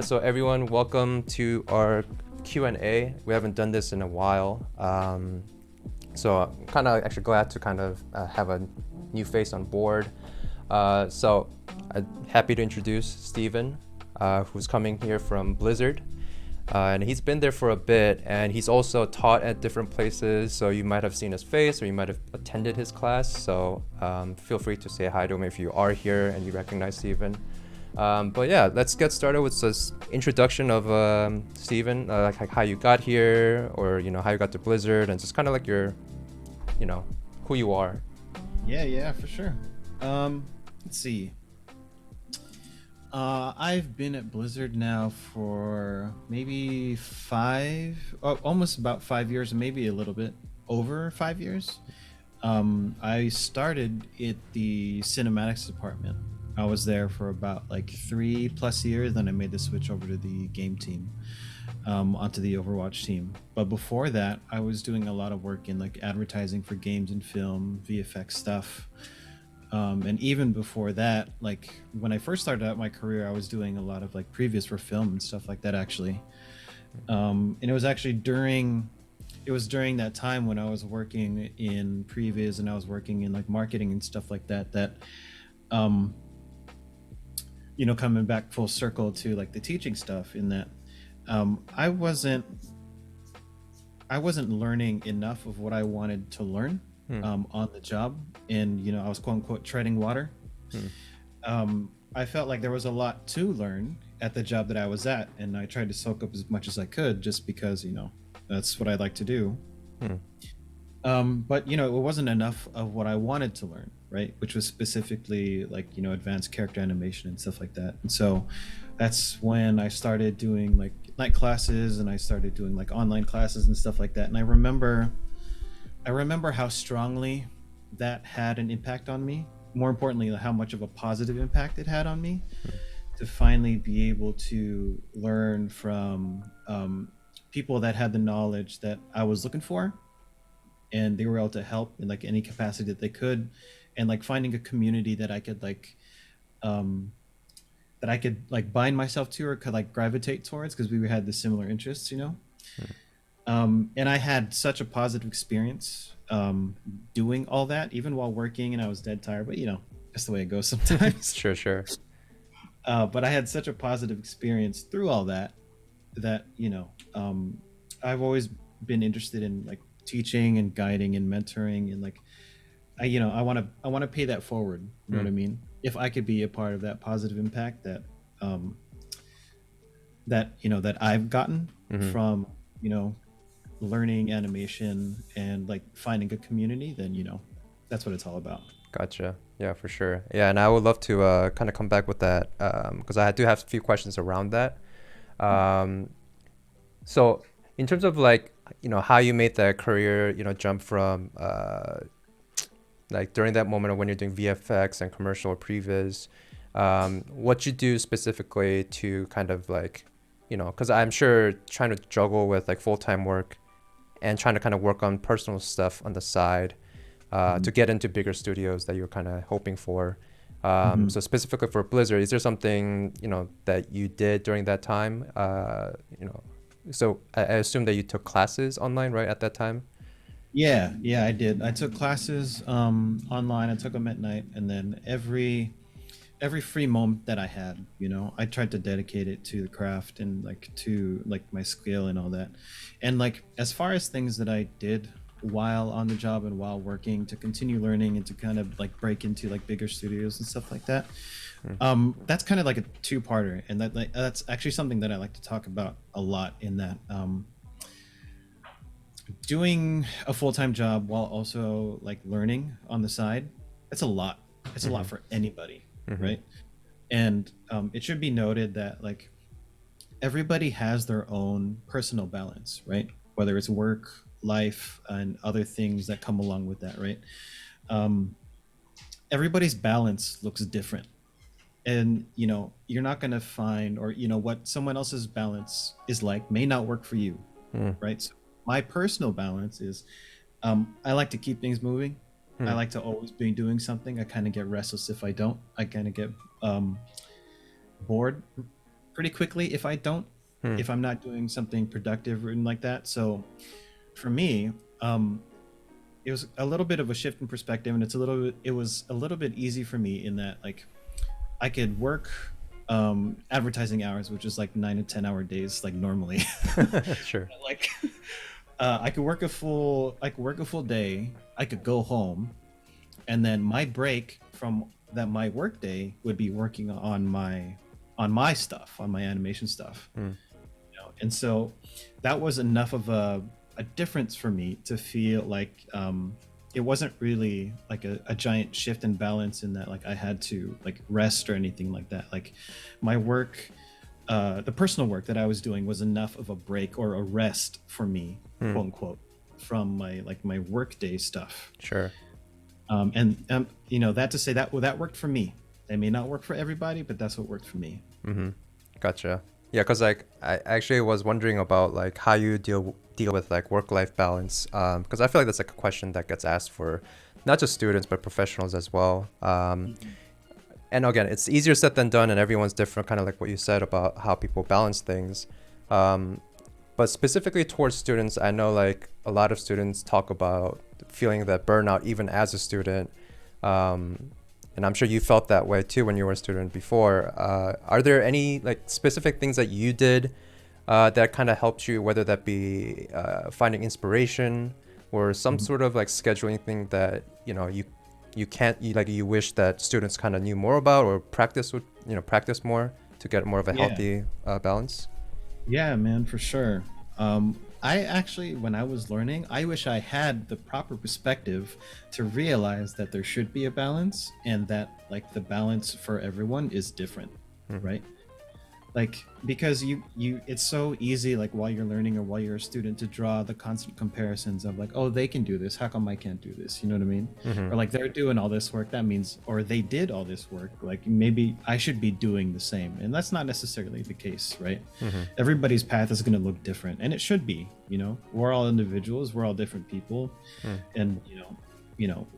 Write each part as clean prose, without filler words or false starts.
So everyone, welcome to our Q&A. We haven't done this in a while. So I'm kind of actually glad to kind of have a new face on board. So I'm happy to introduce Steven, who's coming here from Blizzard. And he's been there for a bit, and he's also taught at different places, so you might have seen his face or you might have attended his class. So feel free to say hi to him if you are here and you recognize Steven. But yeah, let's get started with this introduction of Steven, like how you got here, or how you got to Blizzard, and just kind of like your, who you are. Yeah, for sure. Let's see. I've been at Blizzard now for maybe almost about 5 years, maybe a little bit over 5 years. I started at the cinematics department. I was there for about like 3+ years. Then I made the switch over to the game team, onto the Overwatch team. But before that, I was doing a lot of work in like advertising for games and film, VFX stuff. And even before that, like when I first started out my career, I was doing a lot of like previews for film and stuff like that, actually. And it was during that time when I was working in previews and I was working in like marketing and stuff like that, um, coming back full circle to like the teaching stuff in that, um, I wasn't I wasn't learning enough of what I wanted to learn Hmm. on the job, and I was quote unquote treading water. Hmm. I felt like there was a lot to learn at the job that I was at, and I tried to soak up as much as I could, just because that's what I like to do. Hmm. But it wasn't enough of what I wanted to learn, right? Which was specifically like advanced character animation and stuff like that. And so that's when I started doing like night classes, and I started doing like online classes and stuff like that. And I remember how strongly that had an impact on me. More importantly, how much of a positive impact it had on me, to finally be able to learn from people that had the knowledge that I was looking for, and they were able to help in like any capacity that they could, and like finding a community um, that I could like bind myself to, or could like gravitate towards, because we had the similar interests. Hmm. And I had such a positive experience doing all that, even while working, and I was dead tired. But that's the way it goes sometimes. Sure, sure. But I had such a positive experience through all that, that I've always been interested in like teaching and guiding and mentoring, and like I want to pay that forward. You know Hmm. what I mean? If I could be a part of that positive impact um, that I've gotten Hmm. from you know learning animation and like finding a community, then that's what it's all about. Gotcha. Yeah, for sure. Yeah, and I would love to kind of come back with that because I do have a few questions around that. Um, so in terms of like, how you made that career, jump from like during that moment of when you're doing VFX and commercial or previs, what you do specifically to kind of like, because I'm sure trying to juggle with like full-time work and trying to kind of work on personal stuff on the side Mhm. to get into bigger studios that you're kind of hoping for. Mhm. So specifically for Blizzard, is there something, that you did during that time? So I assume that you took classes online, right, at that time? Yeah, I did. I took classes online. I took them at night, and then every free moment that I had, I tried to dedicate it to the craft, and like to like my skill and all that. And like as far as things that I did while on the job and while working, to continue learning and to kind of like break into like bigger studios and stuff like that. Mm. That's kind of like a two-parter, and that's actually something that I like to talk about a lot, in that doing a full-time job while also like learning on the side, it's a lot. It's a lot Mm-hmm. for anybody, Mm-hmm. right? And it should be noted that like everybody has their own personal balance, right? Whether it's work, life, and other things that come along with that, right? um, Everybody's balance looks different, and you're not going to find, or what someone else's balance is like may not work for you, Mm-hmm. right? So my personal balance is, I like to keep things moving. I like to always be doing something. I kind of get restless if I don't. I kind of get um, bored pretty quickly if I don't, Hmm. if I'm not doing something productive or like that. So for me, it was a little bit of a shift in perspective, and it was a little bit easy for me in that like I could work advertising hours, which is like 9 to 10 hour days, like normally. Sure. Like I could work a full day. I could go home, and then my break from that my work day would be working on my stuff, on my animation stuff. Hmm. And so that was enough of a difference for me to feel like it wasn't really like a giant shift in balance in that like I had to like rest or anything like that. Like my work, the personal work that I was doing was enough of a break or a rest for me, Hmm. quote unquote, from my like my workday stuff. Sure. That to say that, well, that worked for me. It may not work for everybody, but that's what worked for me. Mm-hmm. Gotcha. Yeah, because like I actually was wondering about like how you deal with like work-life balance. Because I feel like that's like a question that gets asked for not just students but professionals as well. Mhm. And again, it's easier said than done, and everyone's different. Kind of like what you said about how people balance things. Um, but specifically towards students, I know like a lot of students talk about feeling that burnout even as a student. Um, and I'm sure you felt that way too when you were a student before. Are there any like specific things that you did that kind of helped you, whether that be finding inspiration or some Mhm. sort of like scheduling thing that you can't you like you wish that students kind of knew more about or practice more to get more of a Yeah. healthy balance? Yeah, man, for sure. I actually, when I was learning, I wish I had the proper perspective to realize that there should be a balance and that like the balance for everyone is different, Mm-hmm. right? Like because it's so easy like while you're learning or while you're a student to draw the constant comparisons of like, oh, they can do this, how come I can't do this, you know what I mean? Mm-hmm. Or like they're doing all this work, that means, or they did all this work, like maybe I should be doing the same, and that's not necessarily the case, right? Mm-hmm. Everybody's path is going to look different, and it should be, we're all individuals, we're all different people, and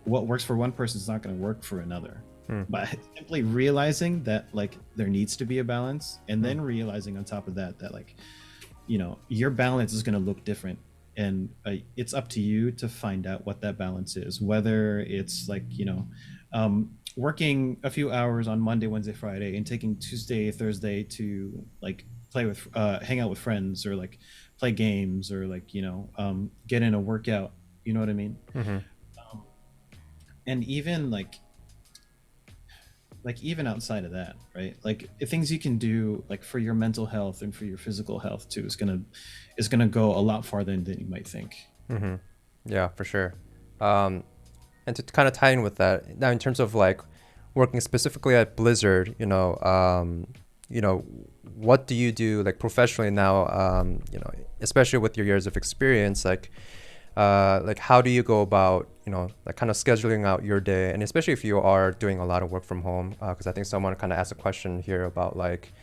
what works for one person is not going to work for another. But simply realizing that like there needs to be a balance, and then realizing on top of that that like your balance is going to look different, and it's up to you to find out what that balance is, whether it's like working a few hours on Monday, Wednesday, Friday, and taking Tuesday, Thursday to like play with hang out with friends, or like play games, or like get in a workout, you know what I mean? Mm-hmm. um, and even even outside of that, right? Like things you can do like for your mental health and for your physical health too is gonna go a lot farther than you might think. Mm-hmm. Yeah, for sure. Um, and to kind of tie in with that, now in terms of like working specifically at Blizzard, you know, what do you do like professionally now? Especially with your years of experience, like how do you go about, like kind of scheduling out your day, and especially if you are doing a lot of work from home? Because I think someone kind of asked a question here about like,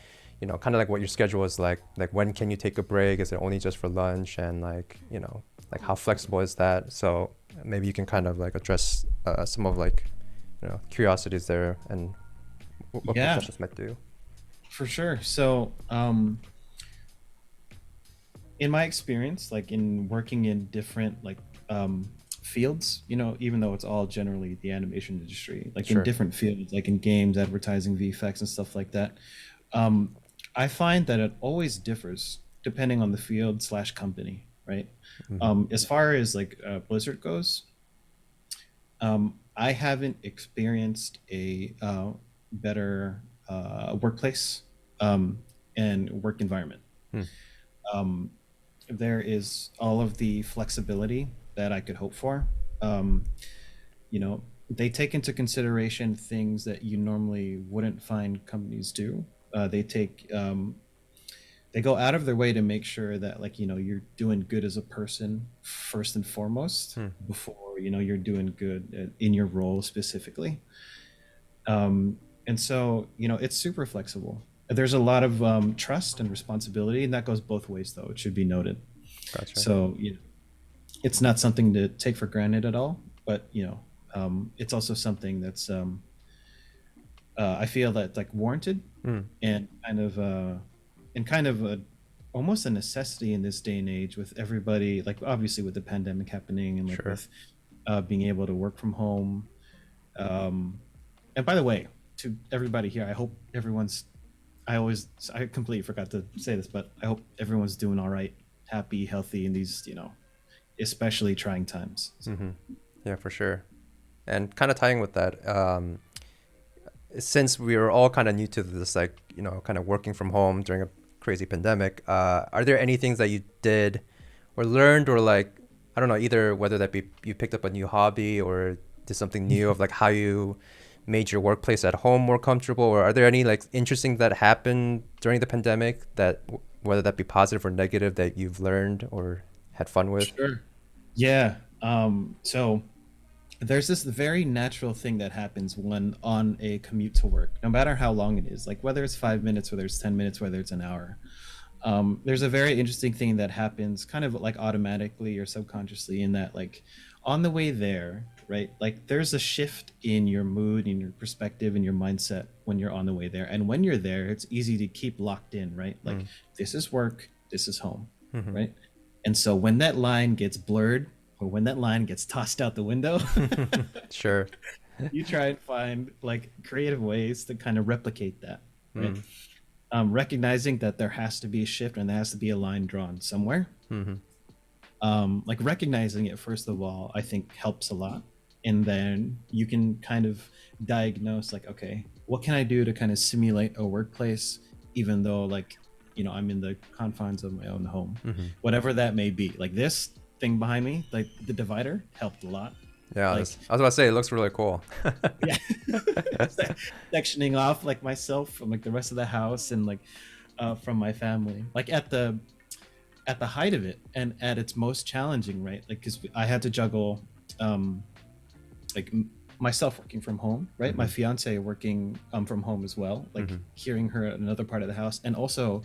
kind of like what your schedule is like when can you take a break? Is it only just for lunch? And like, like how flexible is that? So maybe you can kind of like address some of like, curiosities there and what Yeah, professionals might do. for sure. So in my experience, like in working in different like fields, even though it's all generally the animation industry, like in Sure. different fields, like in games, advertising, VFX, and stuff like that, um, I find that it always differs depending on the field slash company, right? Mm-hmm. As far as like Blizzard goes, I haven't experienced a better workplace and work environment. Hmm. Um, there is all of the flexibility that I could hope for. Um, they take into consideration things that you normally wouldn't find companies do. They go out of their way to make sure that like you're doing good as a person first and foremost Hmm. before you're doing good in your role specifically. And so it's super flexible. There's a lot of trust and responsibility, and that goes both ways, though, it should be noted. Gotcha. So it's not something to take for granted at all, but it's also something that's I feel that like warranted, Mm. and kind of and kind of a almost a necessity in this day and age with everybody, like obviously with the pandemic happening and like Sure. with being able to work from home. Um, and by the way, to everybody here, I hope everyone's. I completely forgot to say this, but I hope everyone's doing all right, happy, healthy in these, especially trying times. So, Hmm. Yeah, for sure. And kind of tying with that, since we were all kind of new to this, like, kind of working from home during a crazy pandemic, are there any things that you did or learned, or like, I don't know, either whether that be you picked up a new hobby or did something new of like how you made your workplace at home more comfortable, or are there any like interesting that happened during the pandemic that whether that be positive or negative that you've learned or had fun with? sure. Yeah. So there's this very natural thing that happens when on a commute to work, no matter how long it is, like whether it's 5 minutes, whether it's 10 minutes, whether it's an hour. There's a very interesting thing that happens kind of like automatically or subconsciously in that, like on the way there, right? Like there's a shift in your mood, in your perspective, in your mindset when you're on the way there. And when you're there, it's easy to keep locked in, right? Like Mm. this is work, this is home, Hmm. right? And so when that line gets blurred or when that line gets tossed out the window, Sure. you try and find like creative ways to kind of replicate that, right? Mm. Recognizing that there has to be a shift and there has to be a line drawn somewhere. Hmm. Like recognizing it first of all, I think helps a lot, and then you can kind of diagnose like, okay, what can I do to kind of simulate a workplace, even though like I'm in the confines of my own home, Hmm. whatever that may be. Like this thing behind me, like the divider, helped a lot. Yeah, Like I was about to say it looks really cool. yeah, sectioning off like myself from like the rest of the house and like from my family, like at the height of it and at its most challenging, right? Like because I had to juggle um like myself working from home, right? My Hmm. fiance working from home as well, like Hmm. hearing her at another part of the house, and also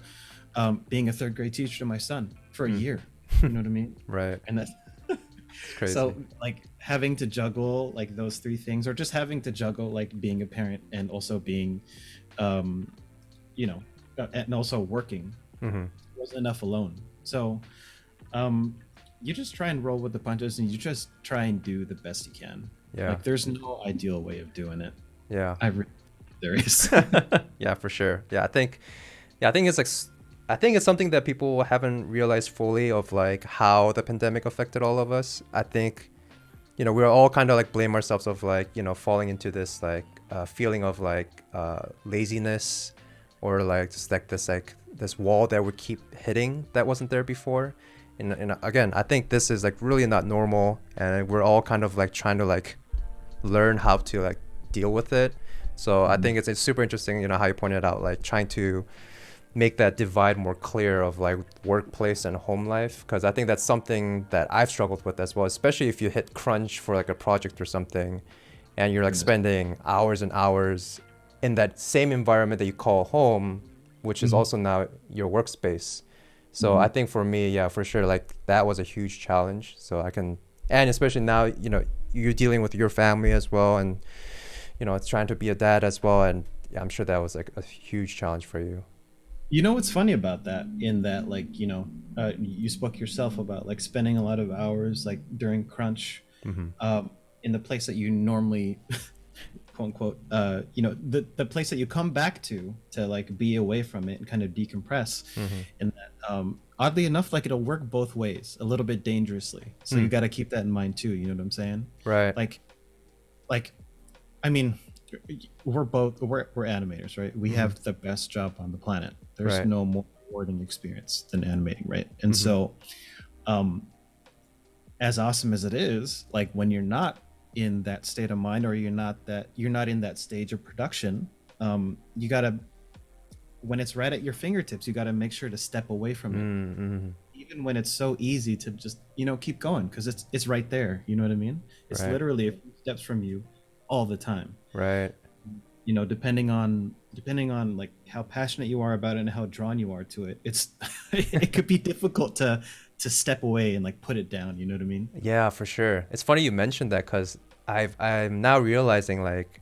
being a third grade teacher to my son for a Mm. year. You know what I mean? Right. And that's It's so crazy. like having to juggle like those three things, or just having to juggle like being a parent and also being um you know and also working Hmm. wasn't enough alone. So um you just try and roll with the punches and you just try and do the best you can. Yeah. Like there's no ideal way of doing it. Yeah. I really there is. Yeah, for sure. Yeah, I think it's like I think it's something that people haven't realized fully of like how the pandemic affected all of us. I think we're all kind of like blame ourselves of like falling into this like feeling of like laziness, or like just like this wall that we keep hitting that wasn't there before. And again, I think this is like really not normal, and we're all kind of like trying to like learn how to like deal with it. So I think it's super interesting, how you pointed out, like trying to make that divide more clear of like workplace and home life, because I think that's something that I've struggled with as well, especially if you hit crunch for like a project or something and you're like Goodness. spending hours and hours in that same environment that you call home, which is Mhm. also now your workspace. So I Mhm. think for me, yeah, for sure, like that was a huge challenge. So I can, and especially now, you're dealing with your family as well, and it's trying to be a dad as well, and yeah, I'm sure that was like a huge challenge for you. You know what's funny about that? In that, like, you spoke yourself about like spending a lot of hours like during crunch, Hmm. um, in the place that you normally, quote unquote, the place that you come back to like be away from it and kind of decompress. Hmm. And that, oddly enough, like it'll work both ways, a little bit dangerously. So Hmm. you got to keep that in mind too. You know what I'm saying? Right. Like, like I mean, we're animators, right? We Hmm. have the best job on the planet. There's Right. no more rewarding experience than animating, right? And Hmm. so, um, as awesome as it is, like when you're not in that state of mind, or you're not in that stage of production, you gotta when it's right at your fingertips, you gotta make sure to step away from it, Mm-hmm. even when it's so easy to just keep going because it's right there. You know what I mean? It's Right. literally a few steps from you all the time. Right. Depending on like how passionate you are about it and how drawn you are to it, it's it could be difficult to step away and like put it down. You know what I mean? Yeah, for sure. It's funny you mentioned that, because I'm now realizing like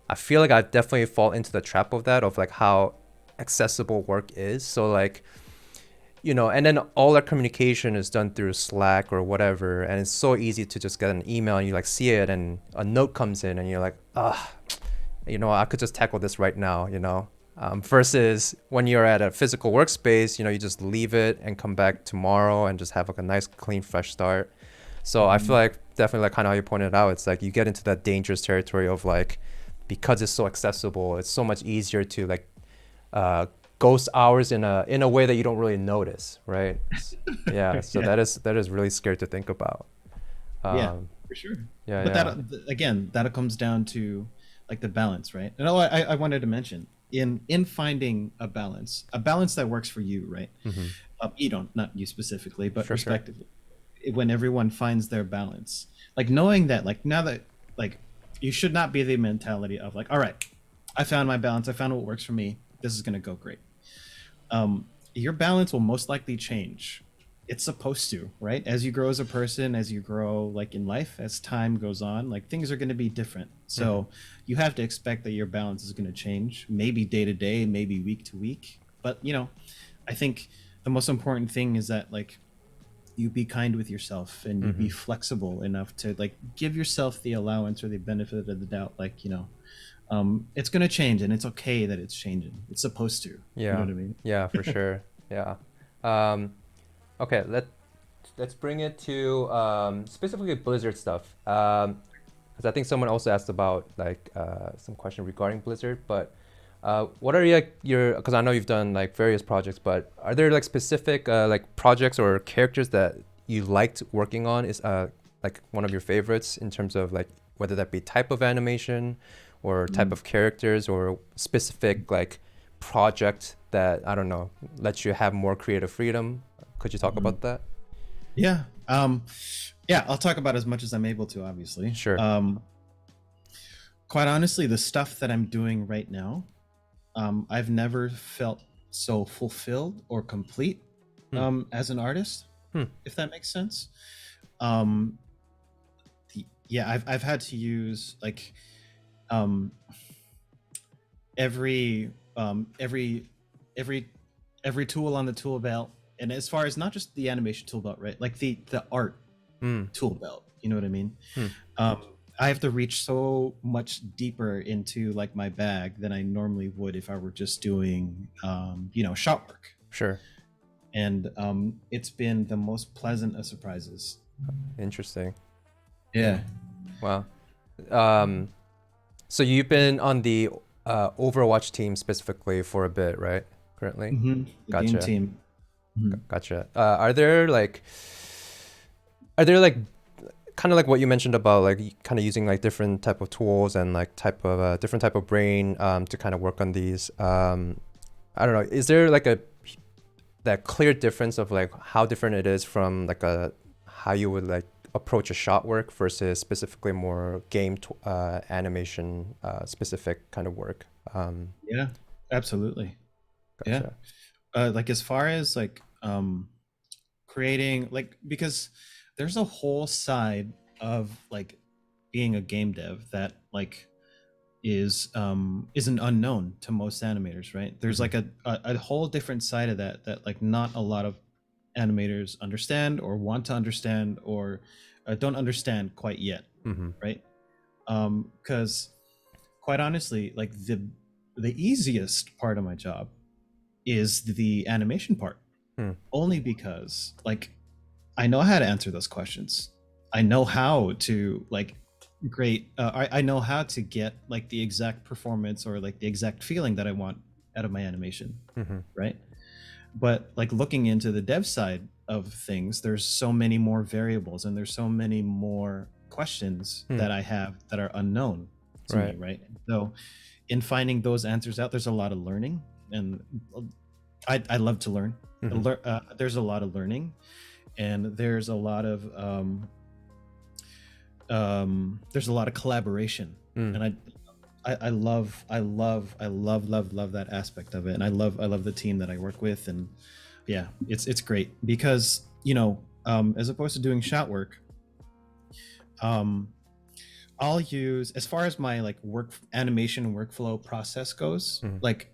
I feel like I definitely fall into the trap of that, of like how accessible work is. So like, you know, and then all our communication is done through Slack or whatever, and it's so easy to just get an email and you like see it and a note comes in and you're like, ah, you know, I could just tackle this right now, you know. Versus when you're at a physical workspace, you know, you just leave it and come back tomorrow and just have like a nice, clean, fresh start. So I feel like definitely like kind of how you pointed out, it's like you get into that dangerous territory of like, because it's so accessible, it's so much easier to like ghost hours in a way that you don't really notice, right? Yeah. So Yeah. that is really scary to think about. Yeah, Um, for sure. yeah, But yeah. again, that comes down to like the balance, right? And I wanted to mention in finding a balance that works for you, right? Mm-hmm. You don't, not you specifically, but Sure, sure. respectively. When everyone finds their balance, like knowing that, like now that like you should not be the mentality of like, all right, I found my balance, I found what works for me. This is gonna go great. Your balance will most likely change. It's supposed to, right? As you grow as a person, as you grow like in life, as time goes on, like things are going to be different. Mm-hmm. So you have to expect that your balance is going to change, maybe day to day, maybe week to week. But you know, I think the most important thing is that like you be kind with yourself and you be Mm-hmm. flexible enough to like give yourself the allowance or the benefit of the doubt. Like, you know, it's going to change and it's okay that it's changing. It's supposed to, you know Yeah. what I mean? Yeah, for sure. Yeah. Um, okay, let's bring it to specifically Blizzard stuff. Because I think someone also asked about like some question regarding Blizzard. But what are your? Because I know you've done like various projects, but are there like specific like projects or characters that you liked working on? Is like one of your favorites in terms of like whether that be type of animation or type Mm. of characters or specific like project that I don't know lets you have more creative freedom? Could you talk Mhm. about that? Yeah. Yeah, I'll talk about as much as I'm able to, obviously. Sure. Quite honestly, the stuff that I'm doing right now, I've never felt so fulfilled or complete Hmm. as an artist, Hmm. if that makes sense. Um, yeah, I've had to use like um, every every every every tool on the tool belt, and as far as not just the animation tool belt, right? Like the art Hmm. tool belt. You know what I mean? Hmm. Um, I have to reach so much deeper into like my bag than I normally would if I were just doing, you know, shot work. Sure. And it's been the most pleasant of surprises. Interesting. Yeah. Wow. Um, so you've been on the Overwatch team specifically for a bit, right? Currently. The game Gotcha. team. Mhm. Gotcha. Are there like kind of like what you mentioned about like kind of using like different type of tools and like type of different type of brain to kind of work on these. I don't know. Is there like a that clear difference of like how different it is from like a how you would like approach a shot work versus specifically more animation specific kind of work? Yeah, absolutely. Yeah. Gotcha. Like as far as like creating like, because there's a whole side of like being a game dev that like is an unknown to most animators, right? There's Mm-hmm. like a whole different side of that that like not a lot of animators understand or want to understand or don't understand quite yet, Mm-hmm. right? Because quite honestly, like the easiest part of my job is the animation part, Hmm. only because like I know how to answer those questions. I know how to like I know how to get like the exact performance or like the exact feeling that I want out of my animation, Mm-hmm. right? But like looking into the dev side of things, there's so many more variables and there's so many more questions Hmm. that I have that are unknown to me, Right. right? So in finding those answers out, there's a lot of learning, and I love to learn. Mm-hmm. There's a lot of learning, and there's a lot of collaboration, Mm. and I love that aspect of it, and I love the team that I work with, and yeah, it's great because you know, as opposed to doing shot work, um, I'll use, as far as my like work animation workflow process goes, Mm-hmm. like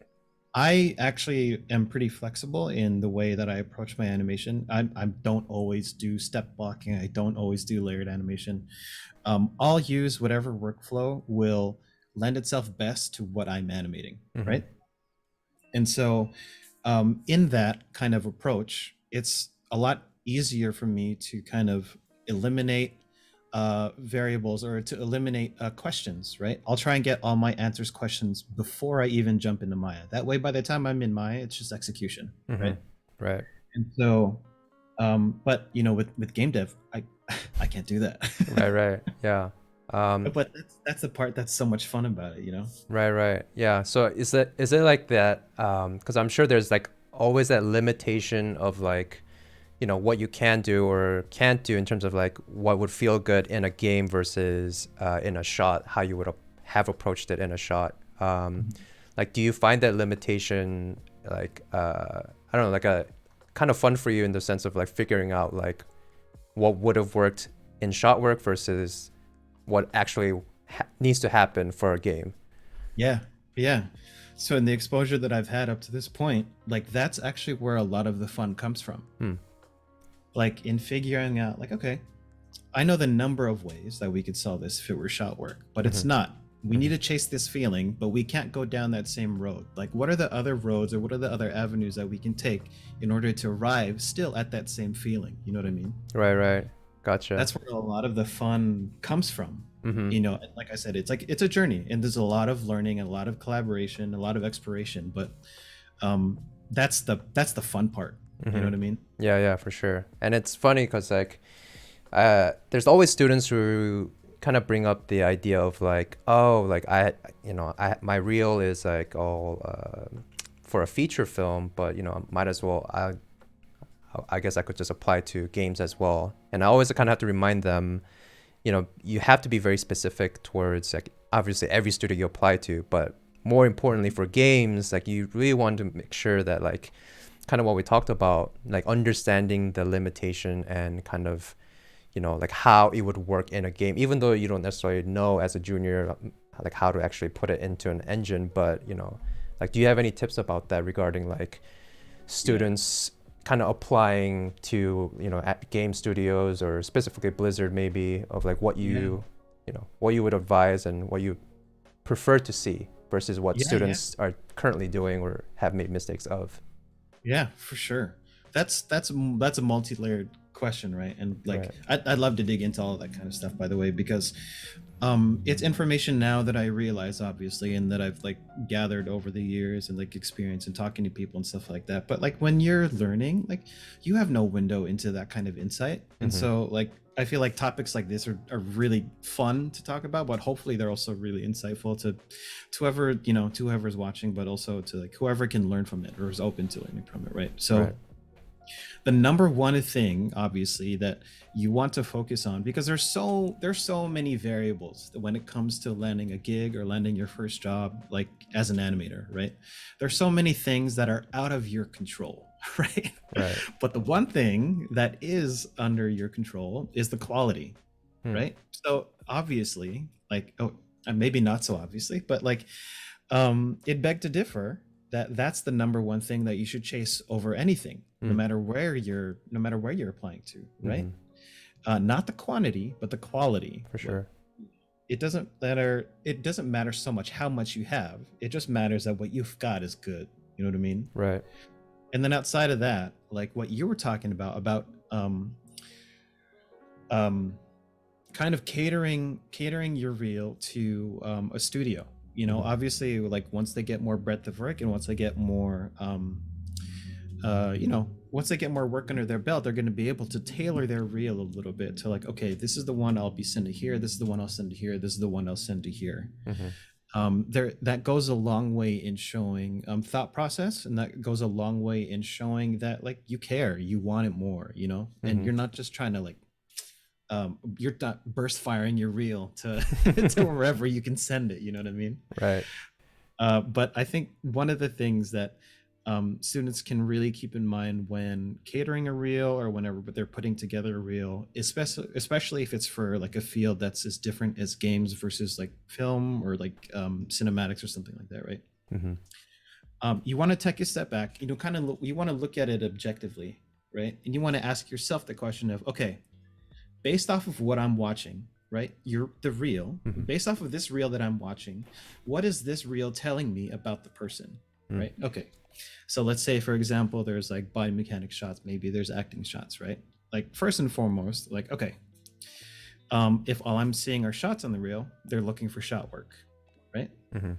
I actually am pretty flexible in the way that I approach my animation. I don't always do step blocking. I don't always do layered animation. I'll use whatever workflow will lend itself best to what I'm animating, Mm-hmm. right? And so, in that kind of approach, it's a lot easier for me to kind of eliminate variables or to eliminate questions, right? I'll try and get all my answers questions before I even jump into Maya. That way, by the time I'm in Maya, it's just execution, Mm-hmm. right? Right. And so, but you know, with game dev, I I can't do that. Right. Right. Yeah. But that's the part that's so much fun about it, you know? Right, right. Yeah. So is it like that? Because I'm sure there's like always that limitation of like, what you can do or can't do in terms of like what would feel good in a game versus in a shot, how you would have approached it in a shot. Like, do you find that limitation like I don't know, like a kind of fun for you in the sense of like figuring out like what would have worked in shot work versus what actually needs to happen for a game? Yeah, yeah. So in the exposure that I've had up to this point, like that's actually where a lot of the fun comes from. Hmm. Like in figuring out, like, okay, I know the number of ways that we could solve this if it were shot work, but Mm-hmm. it's not. We need Mm-hmm. to chase this feeling, but we can't go down that same road. Like, what are the other roads or what are the other avenues that we can take in order to arrive still at that same feeling? You know what I mean? Right, right. Gotcha. That's where a lot of the fun comes from. Mm-hmm. You know, and like I said, it's like it's a journey, and there's a lot of learning, and a lot of collaboration, a lot of exploration. But um, that's the fun part. You know Mm-hmm. what I mean? Yeah, yeah, for sure. And it's funny because like there's always students who kind of bring up the idea of like, oh, like I my reel is like all for a feature film, but might as well I guess I could just apply to games as well. And I always kind of have to remind them, you have to be very specific towards like obviously every studio you apply to, but more importantly for games, like you really want to make sure that like kind of what we talked about, like understanding the limitation and kind of, like how it would work in a game, even though you don't necessarily know as a junior, like how to actually put it into an engine. But, like, do you have any tips about that regarding like Yeah. students kind of applying to, at game studios or specifically Blizzard maybe of like what Yeah. what you would advise and what you prefer to see versus what Yeah. Yeah. students are currently doing or have made mistakes of? Yeah, for sure. That's a multi-layered question, right? And like Right. I'd love to dig into all of that kind of stuff, by the way, because it's information now that I realize, obviously, and that I've like gathered over the years and like experience and talking to people and stuff like that. But like when you're learning, like you have no window into that kind of insight. And Mm-hmm. so like I feel like topics like this are really fun to talk about, but hopefully they're also really insightful to whoever, to whoever's watching, but also to like whoever can learn from it or is open to learning from it, right? So Right. the number one thing, obviously, that you want to focus on, because there's so many variables when it comes to landing a gig or landing your first job, like as an animator, right? There's so many things that are out of your control, right? Right. But the one thing that is under your control is the quality, Hmm. right? So obviously, like, oh, and maybe not so obviously, but like it begged to differ that that's the number one thing that you should chase over anything, no Hmm. matter where you're applying to, right? Mm-hmm. Not the quantity, but the quality. For sure. It doesn't matter so much how much you have. It just matters that what you've got is good. You know what I mean? Right. And then outside of that, like what you were talking about um kind of catering your reel to a studio. Mm-hmm. Obviously, like once they get more breadth of work and once they get more once they get more work under their belt, they're going to be able to tailor their reel a little bit to like, okay, this is the one I'll be sending here, this is the one I'll send to here, this is the one I'll send to here. Mm-hmm. There, that goes a long way in showing thought process, and that goes a long way in showing that like you care, you want it more, and Mm-hmm. you're not just trying to like you're not burst firing your reel to to wherever you can send it, you know what I mean? Right. But I think one of the things that students can really keep in mind when catering a reel or whenever they're putting together a reel, especially if it's for like a field that's as different as games versus like film or like cinematics or something like that, right? Mm-hmm. You want to take a step back. You want to look at it objectively, right? And you want to ask yourself the question of, okay, based off of what I'm watching, right? You're the reel. Mm-hmm. Based off of this reel that I'm watching, what is this reel telling me about the person, right? Okay. So let's say, for example, there's like body mechanic shots, maybe there's acting shots, right? Like first and foremost, like, okay, if all I'm seeing are shots on the reel, they're looking for shot work, right? Mm-hmm.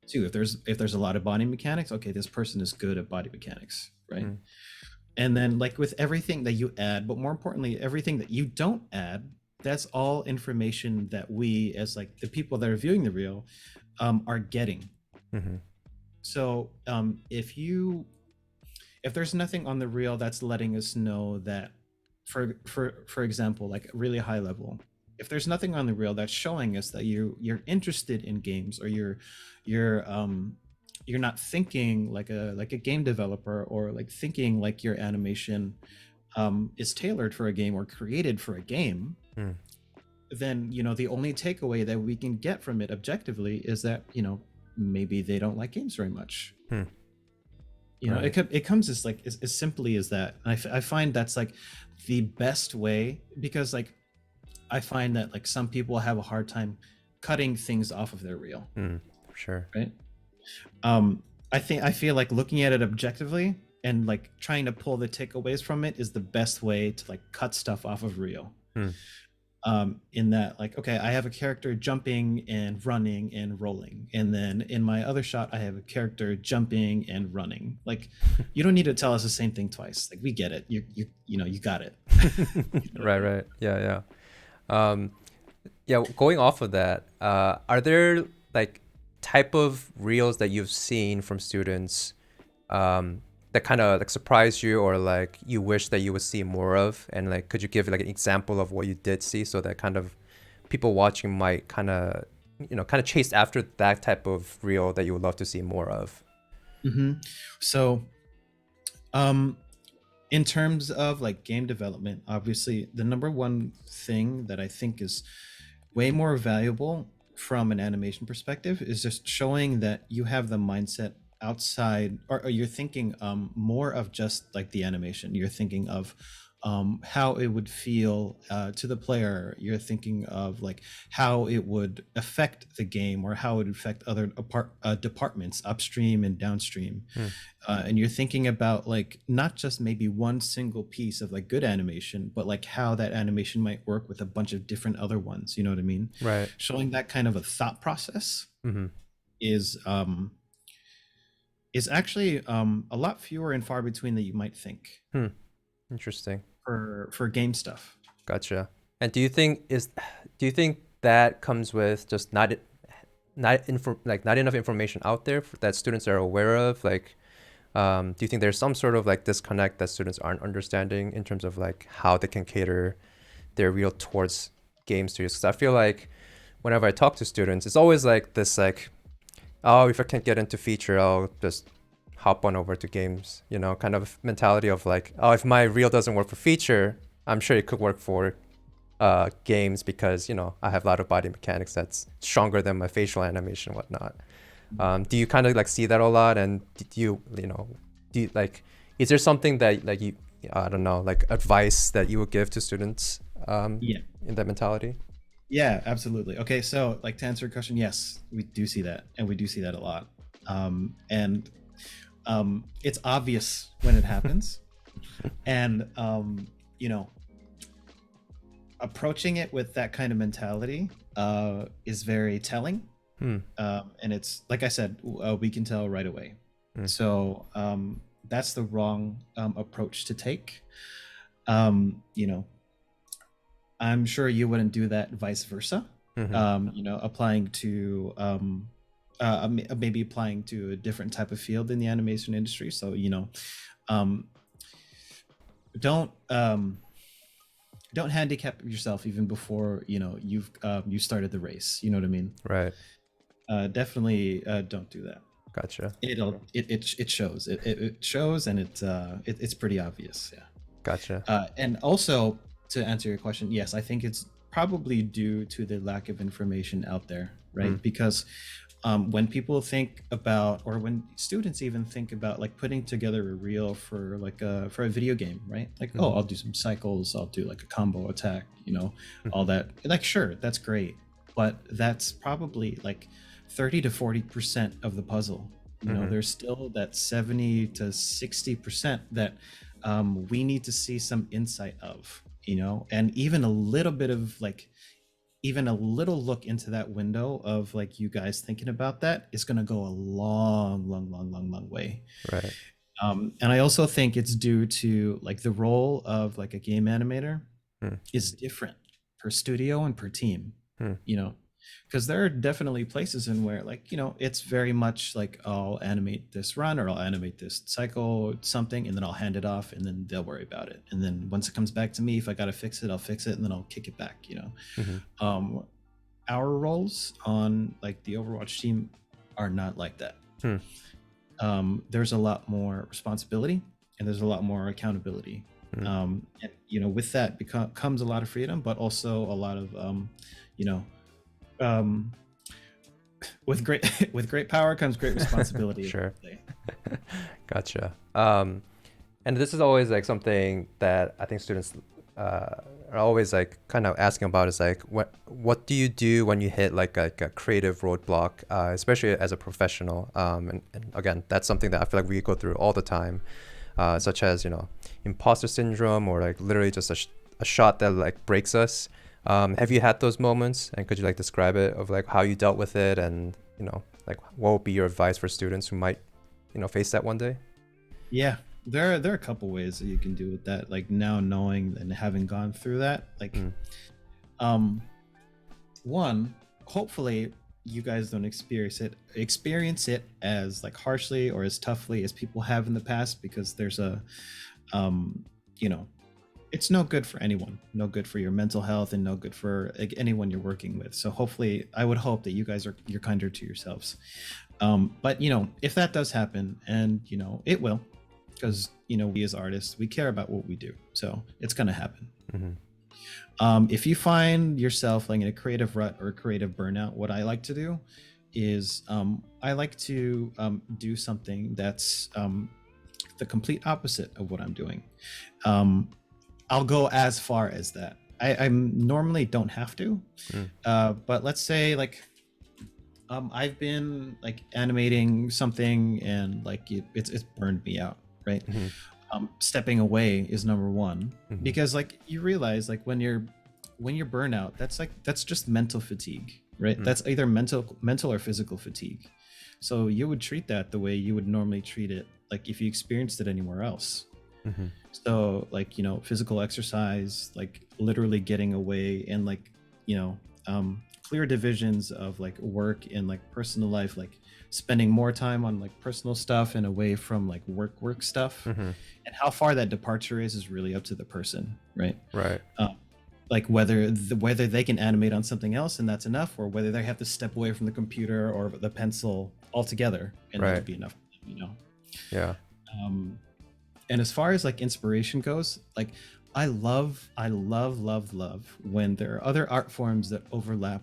Two, if there's a lot of body mechanics, okay, this person is good at body mechanics, right? And then like with everything that you add, but more importantly, everything that you don't add, that's all information that we, as like the people that are viewing the reel, are getting. Mm-hmm. So if there's nothing on the reel that's letting us know that, for example, like really high level, if there's nothing on the reel that's showing us that you're interested in games, or you're not thinking like a game developer, or like thinking like your animation is tailored for a game or created for a game, then the only takeaway that we can get from it objectively is that maybe they don't like games very much. Right. It comes as like as simply as that. And I find that's like the best way, because like I find that like some people have a hard time cutting things off of their reel. Sure. Right. I feel like looking at it objectively and like trying to pull the takeaways from it is the best way to like cut stuff off of reel. In that, like, okay, I have a character jumping and running and rolling, and then in my other shot I have a character jumping and running. Like, you don't need to tell us the same thing twice. Like, we get it. You got it. Right. Yeah. Going off of that, are there like type of reels that you've seen from students that kind of like surprised you, or like you wish that you would see more of? And like, could you give like an example of what you did see, so that kind of people watching might kind of chase after that type of reel that you would love to see more of? So in terms of like game development, obviously the number one thing that I think is way more valuable from an animation perspective is just showing that you have the mindset outside, or you're thinking more of just like the animation. You're thinking of how it would feel to the player. You're thinking of like how it would affect the game, or how it would affect other departments upstream and downstream. And you're thinking about like not just maybe one single piece of like good animation, but like how that animation might work with a bunch of different other ones. You know what I mean? Right. Showing that kind of a thought process is actually a lot fewer and far between than you might think. Interesting. For game stuff. Gotcha. And do you think that comes with just not enough information out there that students are aware of? Like, do you think there's some sort of like disconnect that students aren't understanding in terms of like how they can cater their reel towards game studios? Because I feel like whenever I talk to students, it's always like this, like, oh, if I can't get into feature, I'll just hop on over to games, kind of mentality of like, oh, if my reel doesn't work for feature, I'm sure it could work for games, because I have a lot of body mechanics that's stronger than my facial animation and whatnot. Do you kind of like see that a lot? And do you like, is there something that like you, I don't know, like advice that you would give to students in that mentality? Yeah, absolutely. Okay, so like to answer your question, yes, we do see that, and we do see that a lot. And it's obvious when it happens. And approaching it with that kind of mentality is very telling. And it's like I said, we can tell right away. So that's the wrong approach to take. I'm sure you wouldn't do that vice versa. Applying to maybe applying to a different type of field in the animation industry. So don't handicap yourself even before you've you started the race. You know what I mean? Right. Definitely don't do that. Gotcha. It shows. It shows, and it's pretty obvious. Yeah. Gotcha. And also, to answer your question, yes, I think it's probably due to the lack of information out there, right? Because when people think about, or when students even think about like putting together a reel for like for a video game, right? Like, oh, Mhm. I'll do some cycles, I'll do like a combo attack, all Mhm. that. Like, sure, that's great, but that's probably like 30 to 40% of the puzzle. Mhm. There's still that 70 to 60% that we need to see some insight of, and even a little bit of like, even a little look into that window of like you guys thinking about that is going to go a long, long, long, long, long way. Right. And I also think it's due to like the role of like a game animator Mm. is different per studio and per team, Mm. you know, because there are definitely places in where like, it's very much like I'll animate this run or I'll animate this cycle something and then I'll hand it off and then they'll worry about it. And then once it comes back to me, if I got to fix it, I'll fix it and then I'll kick it back, Mhm. um, our roles on like the Overwatch team are not like that. Hmm. There's a lot more responsibility and there's a lot more accountability. Mm. And with that comes a lot of freedom, but also a lot of you know, um, with great with great power comes great responsibility. Sure. Gotcha. And this is always like something that I think students are always like kind of asking about is like what do you do when you hit like a creative roadblock, especially as a professional. And again, that's something that I feel like we go through all the time, such as imposter syndrome or like literally just a shot that like breaks us. Have you had those moments, and could you like describe it of like how you dealt with it, and like what would be your advice for students who might face that one day? Yeah, there are a couple ways that you can do with that. Like now knowing and having gone through that, like Mm. um one, hopefully you guys don't experience it as like harshly or as toughly as people have in the past, because there's a um you know it's no good for anyone, no good for your mental health, and no good for like anyone you're working with. So hopefully I would hope that you're kinder to yourselves. But if that does happen, and it will, because we as artists, we care about what we do, so it's going to happen. Mm-hmm. If you find yourself like in a creative rut or a creative burnout, what I like to do is I like to do something that's the complete opposite of what I'm doing. um, I'll go as far as that. I normally don't have to, Mm. but let's say like I've been like animating something and like it's burned me out, right? Mm-hmm. Stepping away is number one, Mm-hmm. because like you realize like when you're burnout, that's just mental fatigue, right? Mm. That's either mental or physical fatigue. So you would treat that the way you would normally treat it like if you experienced it anywhere else. Mm-hmm. So like physical exercise, like literally getting away, and like you know clear divisions of like work and like personal life, like spending more time on like personal stuff and away from like work stuff. Mm-hmm. And how far that departure is really up to the person, right? Right. Like whether they can animate on something else and that's enough, or whether they have to step away from the computer or the pencil altogether and that'll Right. be enough. Yeah. um and as far as like inspiration goes, like I love when there are other art forms that overlap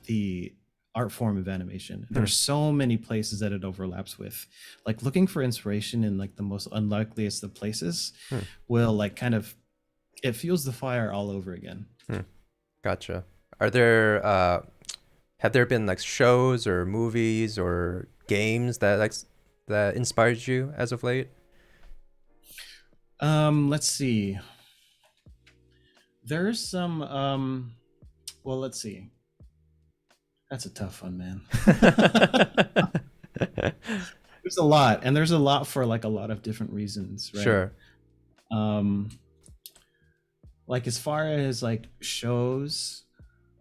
the art form of animation. Hmm. There's so many places that it overlaps with. Like looking for inspiration in like the most unlikeliest of places Hmm. will like kind of, it fuels the fire all over again. Hmm. Gotcha. Are there have there been like shows or movies or games that that inspired you as of late? Let's see. There's some well, let's see. That's a tough one, man. There's a lot, and there's a lot for like a lot of different reasons, right? Sure. Um like as far as like shows,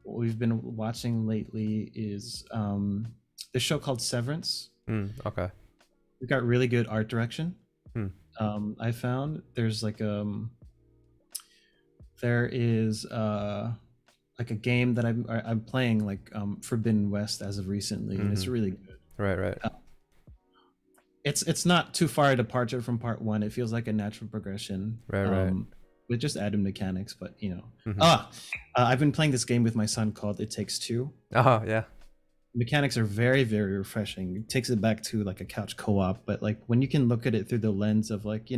what we've been watching lately is the show called Severance. Okay. We got really good art direction. Hmm. I found there's like there is like a game that I'm playing, like Forbidden West as of recently, and it's really good. Right. Right. It's not too far a departure from part one. It feels like a natural progression. Right. Right. With just added mechanics, but Mhm. I've been playing this game with my son called It Takes Two. Oh yeah. mechanics are very, very refreshing. It takes it back to like a couch co-op, but like when you can look at it through the lens of like,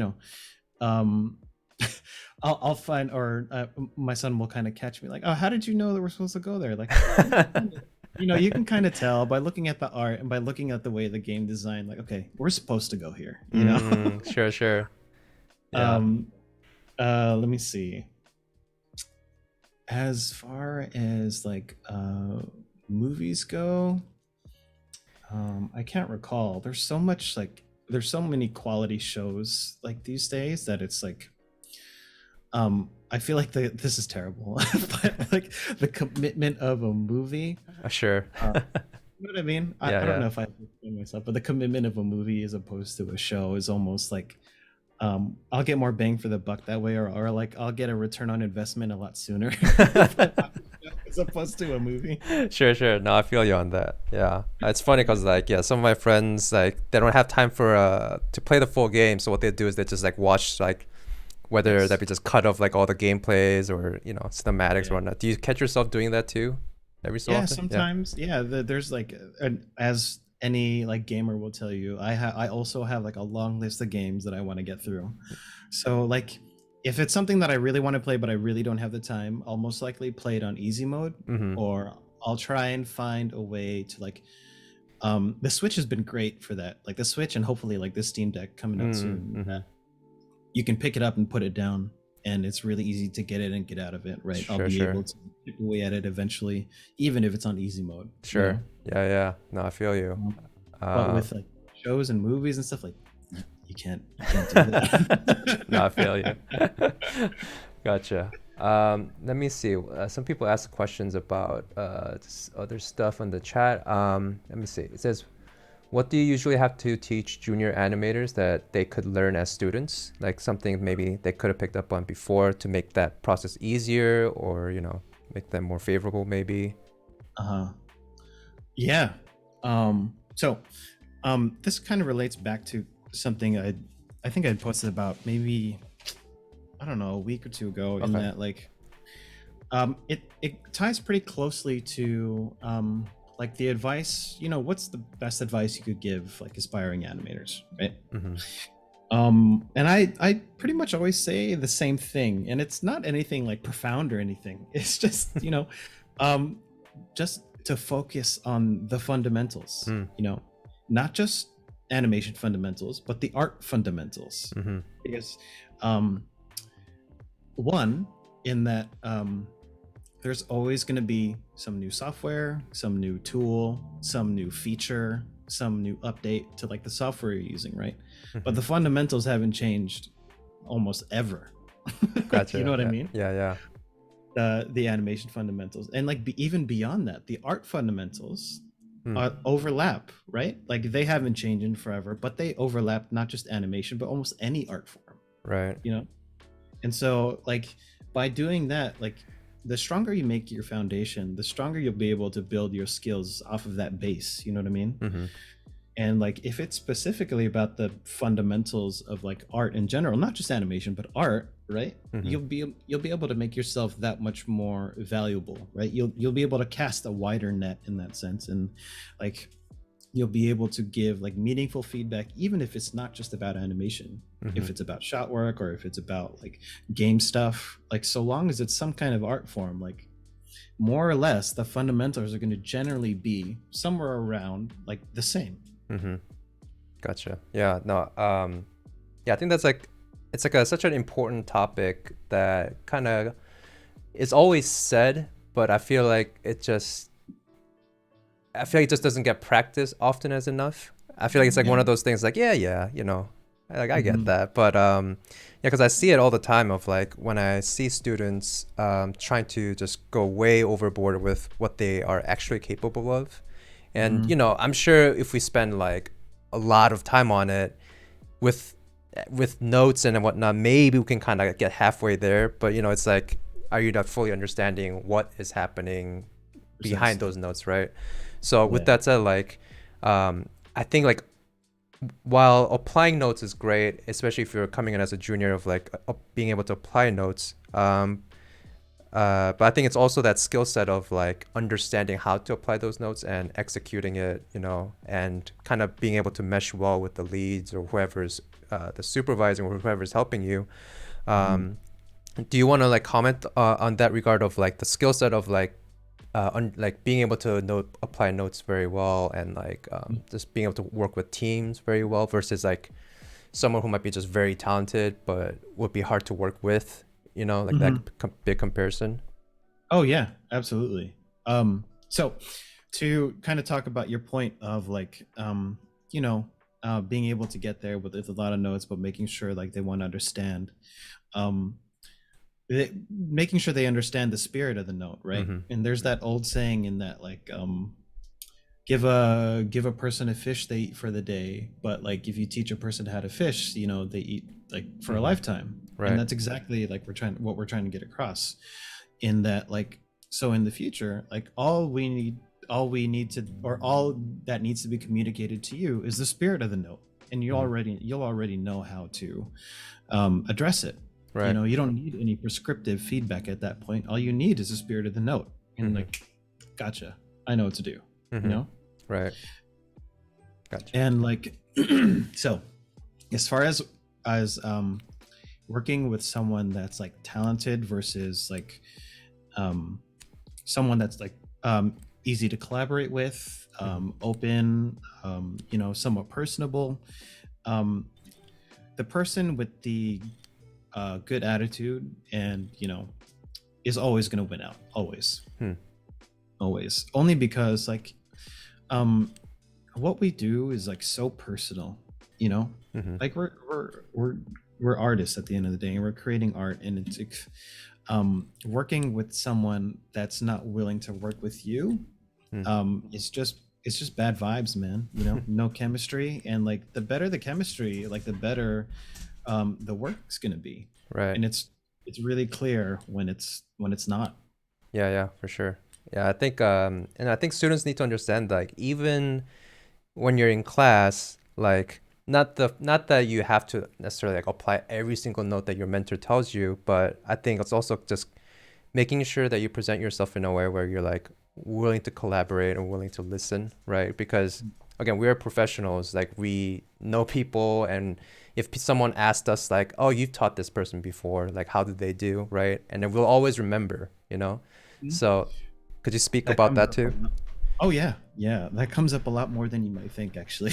um I'll find, or my son will kind of catch me like, oh, how did you know that we're supposed to go there? Like, you can kind of tell by looking at the art and by looking at the way the game designed, like, okay, we're supposed to go here, Sure, sure. Yeah. um let me see. As far as like movies go, I can't recall. There's so many quality shows like these days that it's like, I feel like this is terrible, but like the commitment of a movie, Sure. you know what I mean? Yeah, I don't yeah. know if I explain myself, but the commitment of a movie as opposed to a show is almost like, I'll get more bang for the buck that way, or like I'll get a return on investment a lot sooner as opposed to a movie. Sure, sure. No, I feel you on that. Yeah. It's funny because like, yeah, some of my friends like they don't have time for to play the full game. So what they do is they just like watch like whether that Yes. be just cut off like all the gameplays or cinematics or Yeah. whatnot. Do you catch yourself doing that too? Every so Yeah, often? Yeah. sometimes. Yeah, there's like, as any like gamer will tell you, I also have like a long list of games that I want to get through. So like, if it's something that I really want to play but I really don't have the time, I'll most likely play it on easy mode, Mm-hmm. or I'll try and find a way to like, the Switch has been great for that. Like the Switch and hopefully like the Steam Deck coming out soon. Mm-hmm. You can pick it up and put it down, and it's really easy to get it and get out of it, right? I'll Sure, be sure. able to chip away at it eventually, even if it's on easy mode, Sure. Yeah, yeah. No, I feel you. Um, but Uh, with like shows and movies and stuff, like you can't do that. no, I feel you. Gotcha. Let me see. Some people ask questions about other stuff on the chat. Let me see. It says, what do you usually have to teach junior animators that they could learn as students? Like something maybe they could have picked up on before to make that process easier or, make them more favorable maybe. Uh-huh. Yeah. So this kind of relates back to something I think I'd posted about maybe, I don't know, a week or two ago, in Okay. that like, it ties pretty closely to like the advice, what's the best advice you could give like aspiring animators, right? Mm-hmm. And I pretty much always say the same thing, and it's not anything like profound or anything. It's just, um just to focus on the fundamentals, Mm. not just animation fundamentals, but the art fundamentals. Mm-hmm. Because um one, in that, there's always going to be some new software, some new tool, some new feature, some new update to like the software you're using, right? But the fundamentals haven't changed almost ever. You know Gotcha. what I Yeah. mean? Yeah. Yeah. The animation fundamentals, and like even beyond that, the art fundamentals Mm. overlap, right? Like they haven't changed in forever, but they overlap not just animation, but almost any art form, Right. you know? And so like by doing that, like the stronger you make your foundation, the stronger you'll be able to build your skills off of that base, you know what I mean? Mm-hmm. And like if it's specifically about the fundamentals of like art in general, not just animation but art, right? Mm-hmm. You'll be able to make yourself that much more valuable, right? You'll be able to cast a wider net in that sense, and like you'll be able to give like meaningful feedback, even if it's not just about animation. Mm-hmm. If it's about shot work, or if it's about like game stuff, like so long as it's some kind of art form, like more or less the fundamentals are going to generally be somewhere around like the same. Mm-hmm. Gotcha. Yeah. No. Yeah. I think that's like it's like such an important topic that kind of is always said, but I feel like it just doesn't get practiced often as enough. I feel like it's like one Yeah. of those things like yeah, like I get Mhm. that, but yeah, because I see it all the time of like when I see students trying to just go way overboard with what they are actually capable of. And Mhm. I'm sure if we spend like a lot of time on it with notes and whatnot, maybe we can kind of get halfway there. But it's like, are you not fully understanding what is happening behind Precisely. those notes, right? So with Yeah. that said, like, I think like while applying notes is great, especially if you're coming in as a junior of like being able to apply notes. But I think it's also that skill set of like understanding how to apply those notes and executing it, you know, and kind of being able to mesh well with the leads or whoever's the supervising or whoever's helping you. Mhm. Um, do you want to like comment on that regard of like the skill set of like being able to apply notes very well and like just being able to work with teams very well versus like someone who might be just very talented but would be hard to work with, you know, like that Mhm. big comparison. Oh yeah, absolutely. So to kind of talk about your point of like, you know, being able to get there with a lot of notes, but making sure like they want to understand, um, making sure they understand the spirit of the note, right? Mm-hmm. And there's that old saying in that like, give a person a fish they eat for the day, but like if you teach a person how to fish, you know, they eat like for a Mm-hmm. lifetime. And Right. that's exactly like we're trying to get across in that like, so in the future, like all we need to, or all that needs to be communicated to you is the spirit of the note, and Mm-hmm. you'll already know how to address it. You Right. know, you don't need any prescriptive feedback at that point. All you need is the spirit of the note, and Mm-hmm. like, gotcha, I know what to do. You Mm-hmm. know. Right. Gotcha. And like, so as far as working with someone that's like talented versus like um someone that's like easy to collaborate with, Mm-hmm. open, you know, somewhat personable, um the person with the good attitude and, you know, is always going to win out, always. Hmm. Always, only because like um what we do is like so personal, you know. Mm-hmm. Like we're artists at the end of the day, and we're creating art, and it's like, working with someone that's not willing to work with you, Hmm. it's just bad vibes, man. You know, no chemistry, and like the better the chemistry, like the better the work's gonna be. Right. And it's really clear when it's not. Yeah, yeah, for sure. Yeah, I think and I think students need to understand like even when you're in class, like not that you have to necessarily like apply every single note that your mentor tells you, but I think it's also just making sure that you present yourself in a way where you're like willing to collaborate and willing to listen, right? Because again, we're professionals, like we know people, and if someone asked us like, "Oh, you've taught this person before, like how did they do?" right? And then we'll always remember, you know? Mhm. So, could you speak That about comes that up a too? lot. Oh yeah, yeah, that comes up a lot more than you might think, actually.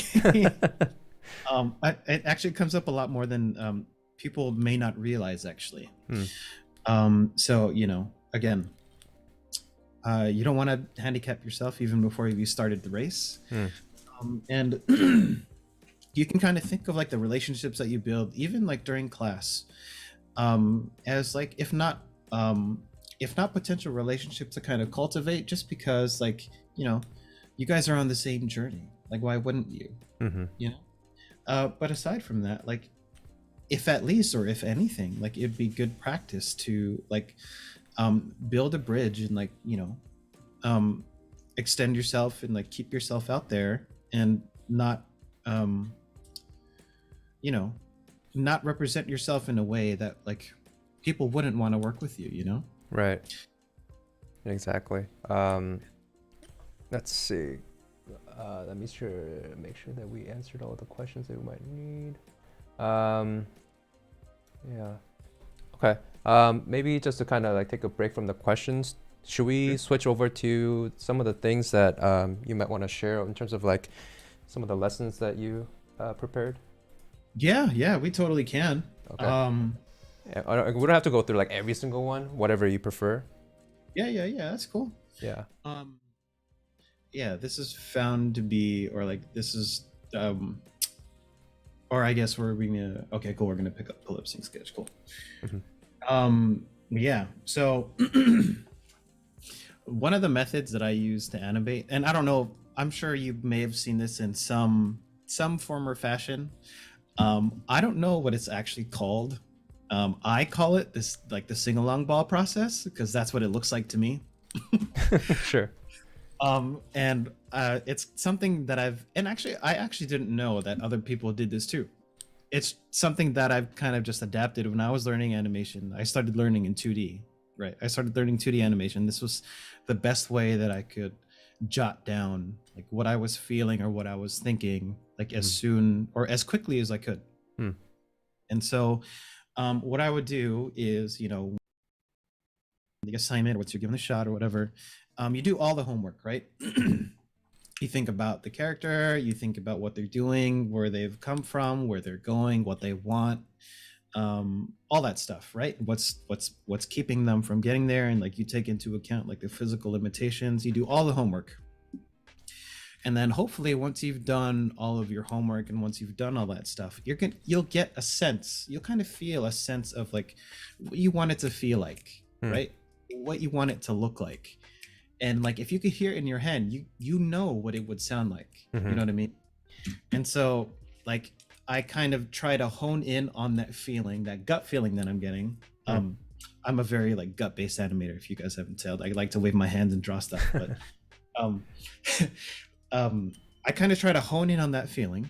It actually comes up a lot more than people may not realize, actually. Hmm. So you know, again, you don't want to handicap yourself even before you started the race. Hmm. And you can kind of think of like the relationships that you build, even like during class, as like if not potential relationships to kind of cultivate, just because like, you know, you guys are on the same journey. Like, why wouldn't you? Mm-hmm. You know. But aside from that, like, if at least or if anything, like it'd be good practice to like build a bridge and like, you know, um extend yourself and like keep yourself out there, and not um you know, not represent yourself in a way that like people wouldn't want to work with you, you know. Right. Exactly. Let's see. Let me make sure that we answered all the questions that we might need. Um, yeah. Okay. Maybe just to kind of like take a break from the questions, should we Sure. switch over to some of the things that you might want to share in terms of like some of the lessons that you prepared? Yeah, yeah, we totally can. Okay. um Yeah, we don't have to go through like every single one, whatever you prefer. yeah, yeah, yeah, that's cool. Yeah. um yeah, this is found to be, or like this is or I guess we're gonna, okay, cool, we're gonna pull up sync sketch, cool. Mm-hmm. Yeah, so one of the methods that I use to animate, and I don't know, I'm sure you may have seen this in some form or fashion. I don't know what it's actually called. I call it this, like the sing along ball process, because that's what it looks like to me. Sure. And it's something that I actually didn't know that other people did this too. It's something that I've kind of just adapted when I was learning animation. I started learning in 2D. right? I started learning 2D animation. This was the best way that I could jot down like what I was feeling or what I was thinking, like as soon or as quickly as I could. And so what I would do is, you know, the assignment, once you're given a shot or whatever, you do all the homework, right? You think about the character, you think about what they're doing, where they've come from, where they're going, what they want, all that stuff, right? What's keeping them from getting there, and like you take into account like the physical limitations. You do all the homework, and then hopefully once you've done all of your homework and once you've done all that stuff, you'll get a sense, you'll kind of feel a sense of like what you want it to feel like, right? What you want it to look like. And like if you could hear it in your head, you know what it would sound like. You know what I mean? And so like I kind of try to hone in on that feeling, that gut feeling that I'm getting. I'm a very like gut-based animator, if you guys haven't told. I like to wave my hands and draw stuff, but I kind of try to hone in on that feeling,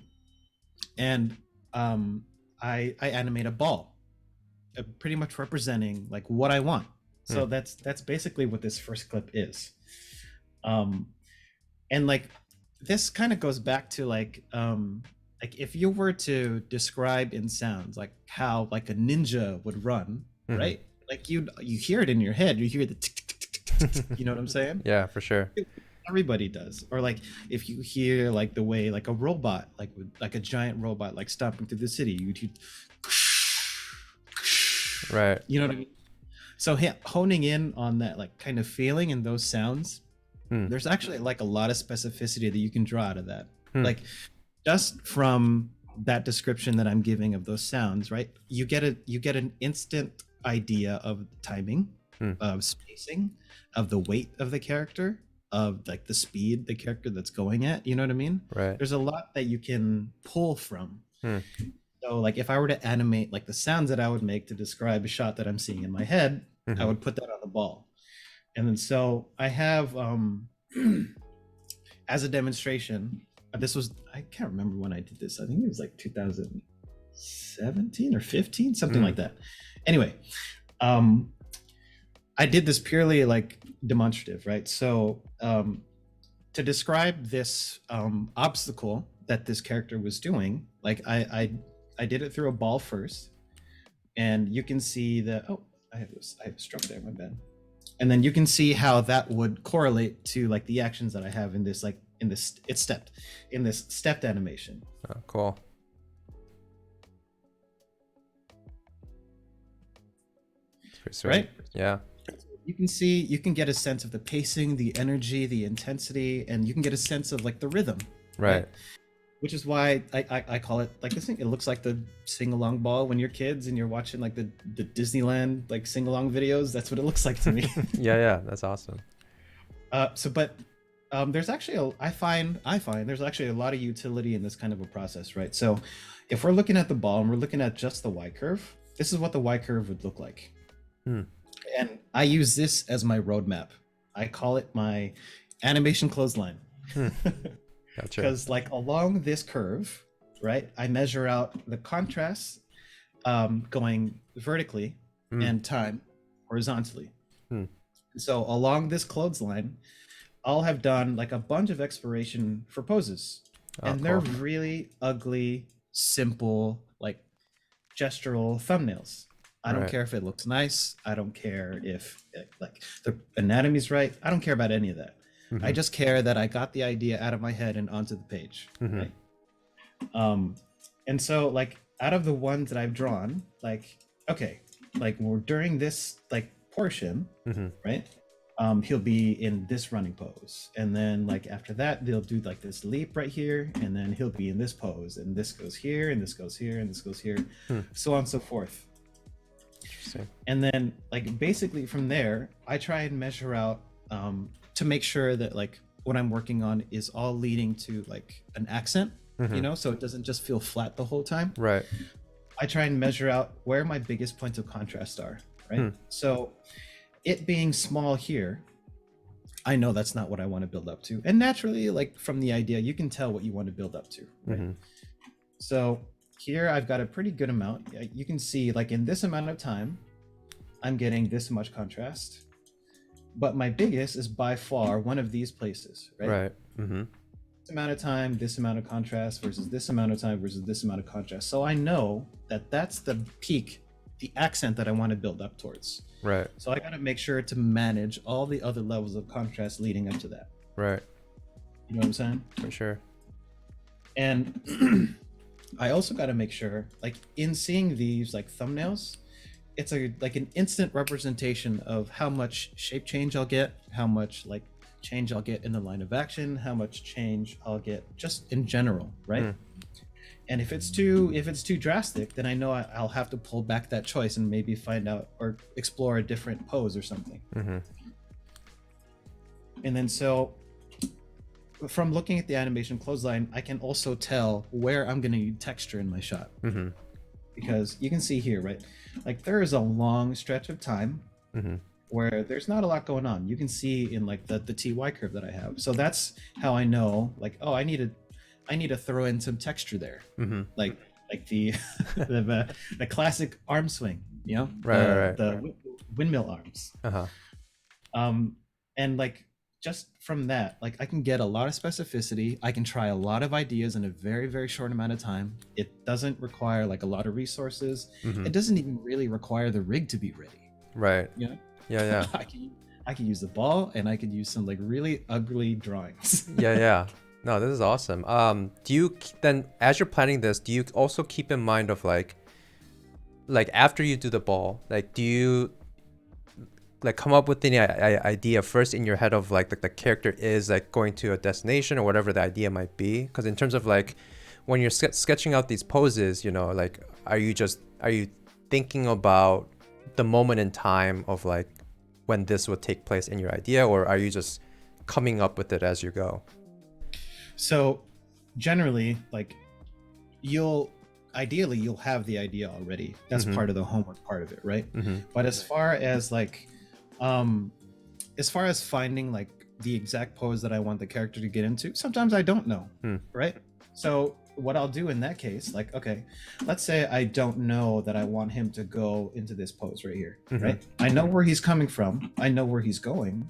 and I animate a ball, pretty much representing like what I want. So that's basically what this first clip is. And like this kind of goes back to like if you were to describe in sounds like how like a ninja would run, right? Like you hear it in your head, you hear the tick, tick, tick, tick, tick, you know what I'm saying? Yeah, for sure. Everybody does. Or like if you hear like the way like a robot, like a giant robot like stomping through the city, you'd hear, right? You know what I mean? So honing in on that like kind of feeling and those sounds, there's actually like a lot of specificity that you can draw out of that. Like just from that description that I'm giving of those sounds, right? You get an instant idea of timing, of spacing, of the weight of the character, of like the speed the character that's going at. You know what I mean? Right. There's a lot that you can pull from. So like if I were to animate like the sounds that I would make to describe a shot that I'm seeing in my head, I would put that on the ball. And then so I have as a demonstration, this was, I can't remember when I did this. I think it was like 2017 or 15, something like that. Anyway, I did this purely like demonstrative, right? So to describe this obstacle that this character was doing, like I did it through a ball first, and you can see that, oh, I have a stroke there, my bad. And then you can see how that would correlate to like the actions that I have in this, like in this, it's stepped, in this stepped animation. Oh, cool. Sweet. Right? Yeah. You can see, you can get a sense of the pacing, the energy, the intensity, and you can get a sense of like the rhythm. Right. Which is why I call it like this thing. It looks like the sing-along ball when you're kids and you're watching like the Disneyland like sing-along videos. That's what it looks like to me. Yeah, that's awesome. There's actually I find there's actually a lot of utility in this kind of a process, right? So if we're looking at the ball and we're looking at just the Y curve, this is what the Y curve would look like. And I use this as my roadmap. I call it my animation clothesline. Gotcha. Because like along this curve, right, I measure out the contrast going vertically and time horizontally. So along this clothesline, I'll have done like a bunch of exploration for poses. And they're really ugly, simple, like gestural thumbnails. I don't care if it looks nice. I don't care if like the anatomy's right. I don't care about any of that. I just care that I got the idea out of my head and onto the page. Right? And so like out of the ones that I've drawn, like, okay, like we're during this like portion, right? He'll be in this running pose. And then like after that, they'll do like this leap right here. And then he'll be in this pose, and this goes here, and this goes here, and this goes here, so on and so forth. And then like basically from there, I try and measure out to make sure that like what I'm working on is all leading to like an accent, you know, so it doesn't just feel flat the whole time. Right. I try and measure out where my biggest points of contrast are, right? So it being small here, I know that's not what I want to build up to. And naturally, like from the idea, you can tell what you want to build up to, right? So here I've got a pretty good amount. You can see like in this amount of time, I'm getting this much contrast. But my biggest is by far one of these places, right? Right. Mm-hmm. This amount of time, this amount of contrast versus this amount of time versus this amount of contrast. So I know that that's the peak, the accent that I want to build up towards. Right. So I got to make sure to manage all the other levels of contrast leading up to that. Right. You know what I'm saying? For sure. And I also got to make sure, like in seeing these like thumbnails, it's like an instant representation of how much shape change I'll get, how much like change I'll get in the line of action, how much change I'll get just in general, right? And if it's too drastic, then I know I'll have to pull back that choice and maybe find out or explore a different pose or something. And then so from looking at the animation clothesline, I can also tell where I'm going to need texture in my shot. Because you can see here, right? Like there is a long stretch of time where there's not a lot going on. You can see in like the TY curve that I have. So that's how I know, like, oh, I need to throw in some texture there. Like the the classic arm swing, you know, the windmill arms. And like just from that, like I can get a lot of specificity. I can try a lot of ideas in a very, very short amount of time. It doesn't require like a lot of resources. It doesn't even really require the rig to be ready. Right. You know? Yeah. I can use the ball and I could use some like really ugly drawings. Yeah. No, this is awesome. Do you then, as you're planning this, do you also keep in mind of like after you do the ball, like do you like come up with any idea first in your head of like the character is like going to a destination or whatever the idea might be? Because in terms of like when you're sketching out these poses, you know, like are you thinking about the moment in time of like when this would take place in your idea, or are you just coming up with it as you go? So generally, like ideally you'll have the idea already. That's part of the homework part of it, right? But as far as finding like the exact pose that I want the character to get into, sometimes I don't know, right? So what I'll do in that case, like, okay, let's say I don't know that I want him to go into this pose right here, right? I know where he's coming from. I know where he's going.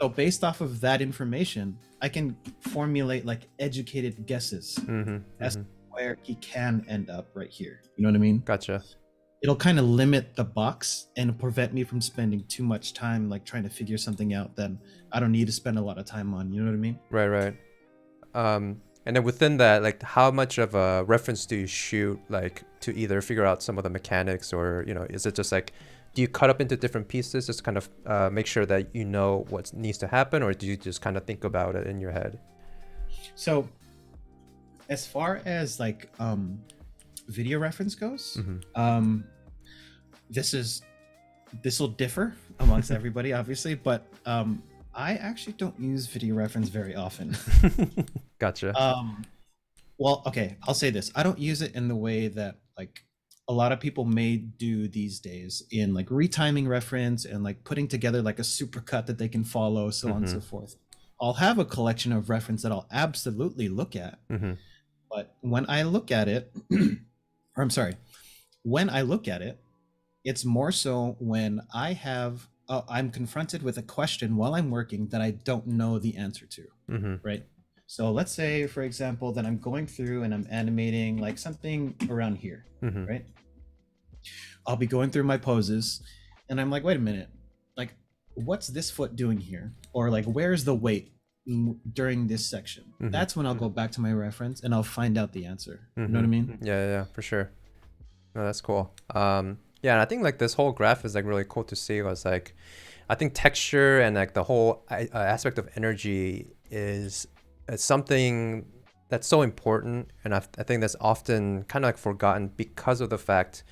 So based off of that information, I can formulate like educated guesses as to where he can end up right here. You know what I mean? Gotcha. It'll kind of limit the box and prevent me from spending too much time like trying to figure something out that I don't need to spend a lot of time on. You know what I mean? Right. And then within that, like how much of a reference do you shoot like to either figure out some of the mechanics, or, you know, is it just like, do you cut up into different pieces just to kind of make sure that you know what needs to happen, or do you just kind of think about it in your head? So as far as like video reference goes, this will differ amongst everybody obviously, but I actually don't use video reference very often. Gotcha. Well, okay, I'll say this. I don't use it in the way that like a lot of people may do these days in like retiming reference and like putting together like a supercut that they can follow, so on and so forth. I'll have a collection of reference that I'll absolutely look at. But when I look at it, or I'm sorry, when I look at it, it's more so when I'm confronted with a question while I'm working that I don't know the answer to, right? So let's say, for example, that I'm going through and I'm animating like something around here, right? I'll be going through my poses and I'm like, wait a minute, like what's this foot doing here? Or like, where's the weight during this section? That's when I'll go back to my reference and I'll find out the answer. You know what I mean? Yeah, for sure. No, that's cool. Yeah, and I think like this whole graph is like really cool to see. Was like, I think texture and like the whole aspect of energy is something that's so important, and I think that's often kind of like forgotten because of the fact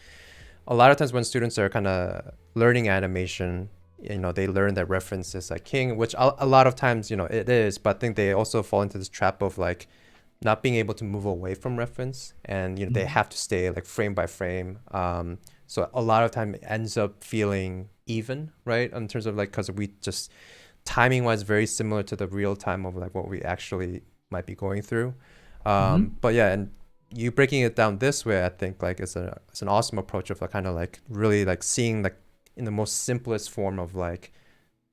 a lot of times when students are kind of learning animation, you know, they learn that reference is like king, which a lot of times, you know, it is, but I think they also fall into this trap of like not being able to move away from reference, and, you know, they have to stay like frame by frame. So a lot of time it ends up feeling even, right? In terms of like, because we just timing wise very similar to the real time of like what we actually might be going through. But yeah, and you breaking it down this way, I think like it's an awesome approach of like kind of like really like seeing like in the most simplest form of like,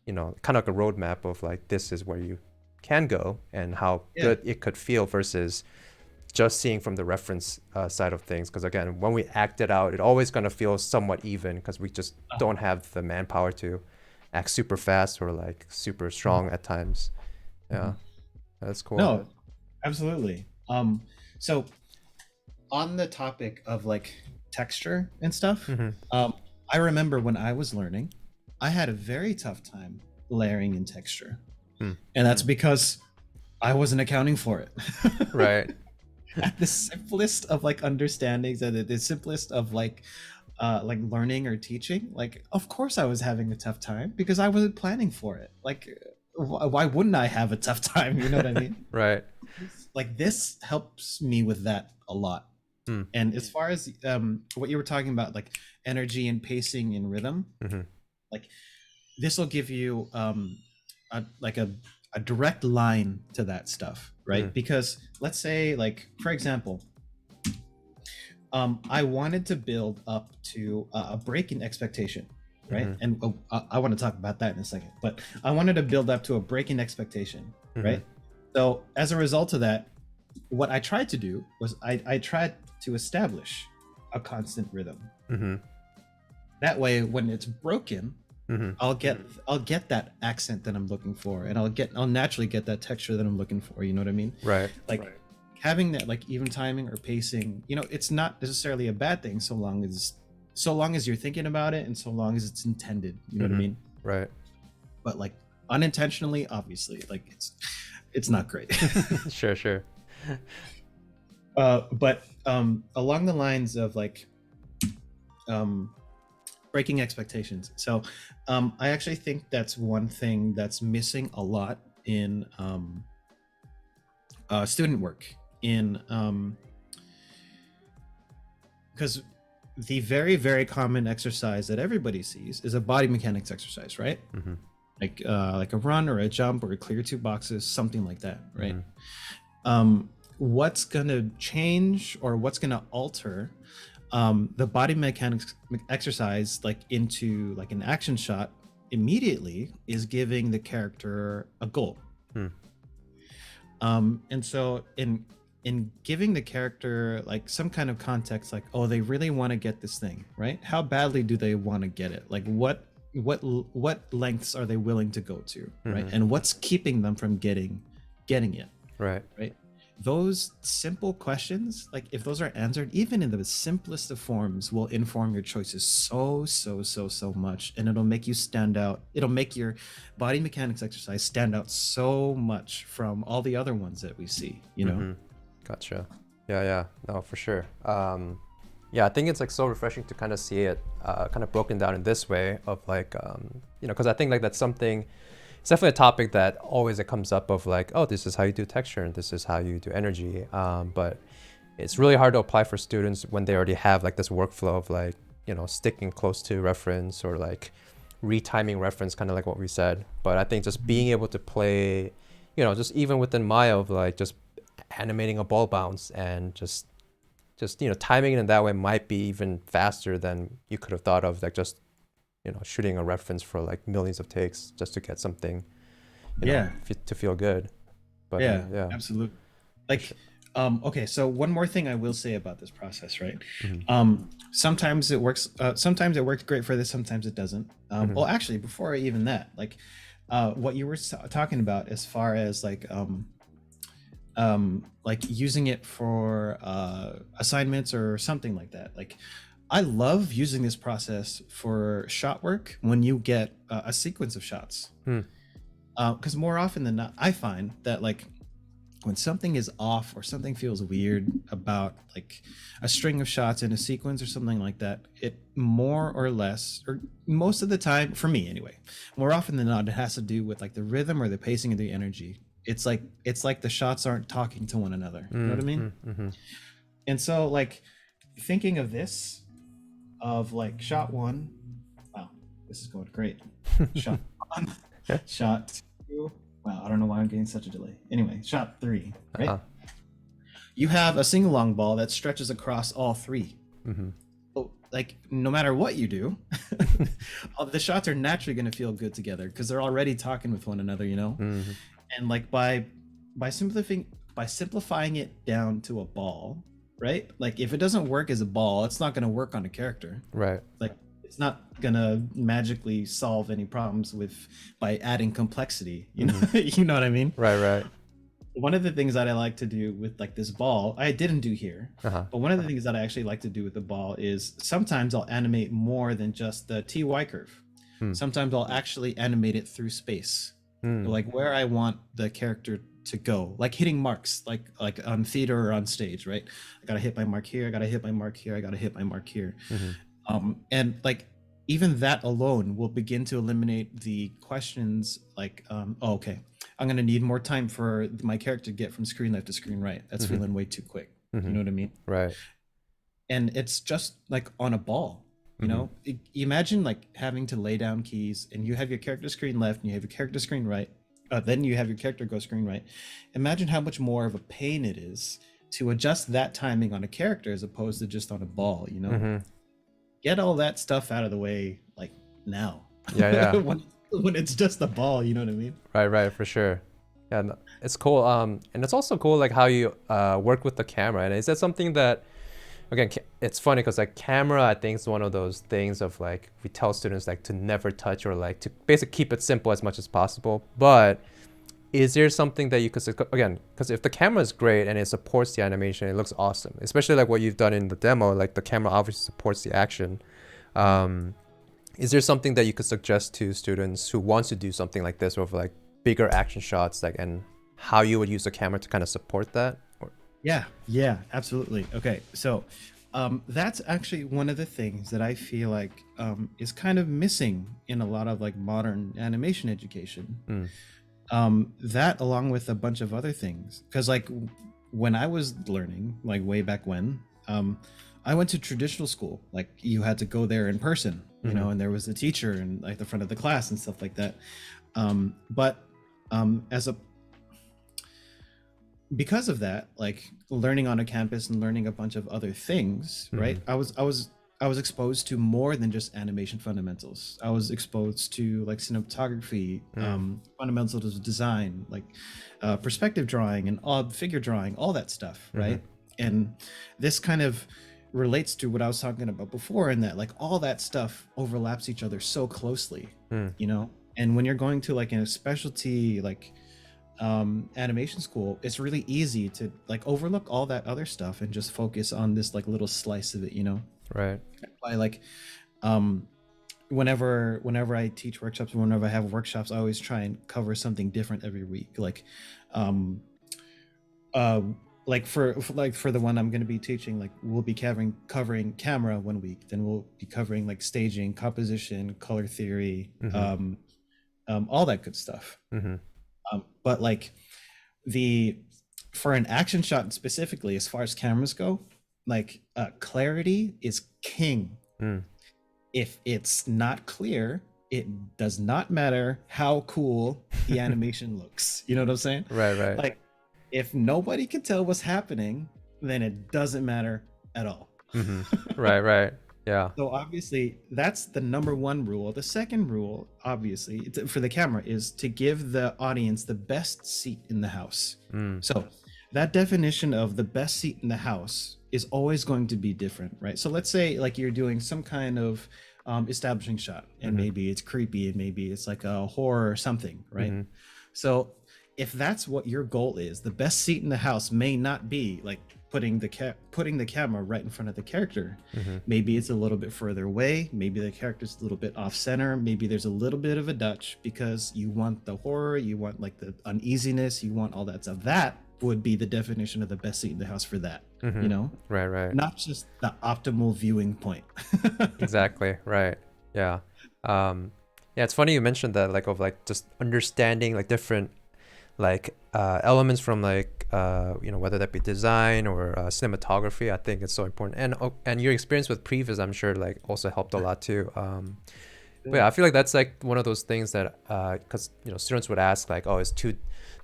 kind of like a roadmap of like, this is where you can go and how good it could feel versus just seeing from the reference side of things. Because again, when we act it out, it always going to feel somewhat even because we just don't have the manpower to act super fast or like super strong at times. Yeah, that's cool. No, absolutely. So on the topic of like texture and stuff, I remember when I was learning, I had a very tough time layering in texture. And that's because I wasn't accounting for it. Right. At the simplest of like understandings and the simplest of like learning or teaching, like of course I was having a tough time because I wasn't planning for it. Like why wouldn't I have a tough time? You know what I mean? Right. Like this helps me with that a lot. And as far as what you were talking about, like energy and pacing and rhythm, like this will give you a direct line to that stuff, right? Because let's say, like for example, I wanted to build up to a break in expectation, right? And I want to talk about that in a second, but I wanted to build up to a break in expectation, right? So as a result of that, what I tried to do was I tried to establish a constant rhythm. That way, when it's broken, I'll get that accent that I'm looking for, and I'll naturally get that texture that I'm looking for. You know what I mean? Right. Like having that like even timing or pacing. It's not necessarily a bad thing so long as you're thinking about it and so long as it's intended. You know what I mean? Right. But like unintentionally, obviously, like it's not great. Sure. But along the lines of like breaking expectations. So I actually think that's one thing that's missing a lot in student work because the very, very common exercise that everybody sees is a body mechanics exercise, right? Like a run or a jump or a clear two boxes, something like that, right? What's gonna change or what's gonna alter the body mechanics exercise like into like an action shot immediately is giving the character a goal. And so in giving the character like some kind of context, like, oh, they really want to get this thing, right? How badly do they want to get it? Like what lengths are they willing to go to, right? And what's keeping them from getting it, right? Those simple questions, like if those are answered even in the simplest of forms, will inform your choices so much, and it'll make you stand out. It'll make your body mechanics exercise stand out so much from all the other ones that we see, Gotcha. Yeah, no, for sure. I think it's like so refreshing to kind of see it kind of broken down in this way of like because I think like that's something. It's definitely a topic that always it comes up of like, oh, this is how you do texture and this is how you do energy. But it's really hard to apply for students when they already have like this workflow of like, sticking close to reference or like retiming reference, kind of like what we said. But I think just being able to play, just even within Maya of like just animating a ball bounce and just timing it in that way might be even faster than you could have thought of, like just shooting a reference for like millions of takes just to get something, to feel good. But yeah, absolutely. Like, okay, so one more thing I will say about this process, right? Sometimes it works. Sometimes it works great for this. Sometimes it doesn't. Well, actually, before even that, like, what you were talking about as far as like using it for assignments or something like that, like. I love using this process for shot work when you get a sequence of shots. Because more often than not, I find that like when something is off or something feels weird about like a string of shots in a sequence or something like that, it more or less, or most of the time, for me anyway, more often than not, it has to do with like the rhythm or the pacing of the energy. It's like the shots aren't talking to one another. You know what I mean? And so like thinking of this, of like shot one, wow, this is going great. Shot one, shot two, wow, I don't know why I'm getting such a delay. Anyway, shot three, right? You have a SingALong ball that stretches across all three. So like no matter what you do, the shots are naturally going to feel good together because they're already talking with one another, you know. Mm-hmm. And like by simplifying it down to a ball, right? Like if it doesn't work as a ball, it's not going to work on a character. Right. Like it's not gonna magically solve any problems with by adding complexity, you know. You know what I mean? Right. One of the things that I like to do with like this ball, I didn't do here, Uh-huh. but one of the things that I actually like to do with the ball is sometimes I'll animate more than just the TY curve. Sometimes I'll actually animate it through space, like where I want the character to go, like hitting marks, like on theater or on stage, right? I gotta hit my mark here, I gotta hit my mark here, I gotta hit my mark here. And like even that alone will begin to eliminate the questions like oh, okay, I'm going to need more time for my character to get from screen left to screen right. That's feeling way too quick. You know what I mean? Right. And it's just like on a ball, you know. Imagine like having to lay down keys and you have your character screen left and you have your character screen right, then you have your character go screen right. Imagine how much more of a pain it is to adjust that timing on a character as opposed to just on a ball, you know. Get all that stuff out of the way like now. Yeah. when it's just a ball, you know what I mean? Right, for sure. Yeah, no, it's cool. And it's also cool like how you work with the camera. And is that something that, again, it's funny because like camera, I think is one of those things of like we tell students like to never touch or like to basically keep it simple as much as possible. But is there something that you could, again, because if the camera is great and it supports the animation, it looks awesome. Especially like what you've done in the demo, like the camera obviously supports the action. Is there something that you could suggest to students who wants to do something like this, or like bigger action shots, like, and how you would use the camera to kind of support that? Or... Yeah, absolutely. Okay, so that's actually one of the things that I feel like is kind of missing in a lot of like modern animation education. That along with a bunch of other things, because like when I was learning, like way back when, I went to traditional school. Like you had to go there in person, you know, and there was a teacher and like the front of the class and stuff like that. But because of that, like learning on a campus and learning a bunch of other things, right? I was exposed to more than just animation fundamentals. I was exposed to like cinematography, fundamentals of design, like perspective drawing and figure drawing, all that stuff, right? And this kind of relates to what I was talking about before, in that like all that stuff overlaps each other so closely, you know. And when you're going to like in a specialty like animation school, it's really easy to like overlook all that other stuff and just focus on this like little slice of it, you know. Right. By like whenever I teach workshops, whenever I have workshops, I always try and cover something different every week. Like for the one I'm going to be teaching, like we'll be covering camera one week, then we'll be covering like staging, composition, color theory, all that good stuff. But like for an action shot specifically, as far as cameras go, like clarity is king. If it's not clear, it does not matter how cool the animation looks. You know what I'm saying? Right. Like if nobody can tell what's happening, then it doesn't matter at all. Right. Yeah. So obviously that's the number one rule. The second rule, obviously, for the camera is to give the audience the best seat in the house. So that definition of the best seat in the house is always going to be different, right? So let's say like you're doing some kind of establishing shot, and maybe it's creepy, and maybe it's like a horror or something, right? So if that's what your goal is, the best seat in the house may not be like putting the camera right in front of the character. Maybe it's a little bit further away, maybe the character's a little bit off center, maybe there's a little bit of a Dutch, because you want the horror, you want like the uneasiness, you want all that stuff. That would be the definition of the best seat in the house for that. You know, right, not just the optimal viewing point. Exactly. Right. Yeah. It's funny you mentioned that, like, of like just understanding like different like elements from like you know, whether that be design or cinematography. I think it's so important, and your experience with Previs, I'm sure, like also helped a lot too. But yeah, I feel like that's like one of those things that because you know, students would ask like, oh,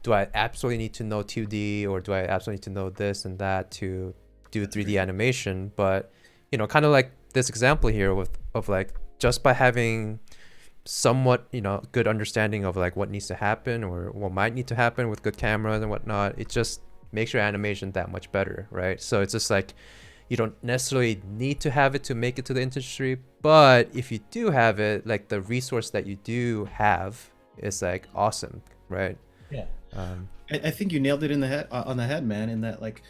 do I absolutely need to know 2D, or do I absolutely need to know this and that to do 3D animation? But you know, kind of like this example here with of like just by having somewhat, you know, good understanding of like what needs to happen or what might need to happen with good cameras and whatnot, it just makes your animation that much better, right? So it's just like you don't necessarily need to have it to make it to the industry, but if you do have it, like the resource that you do have is like awesome, right? Yeah. um I think you nailed it in the head on the head, man. In that, like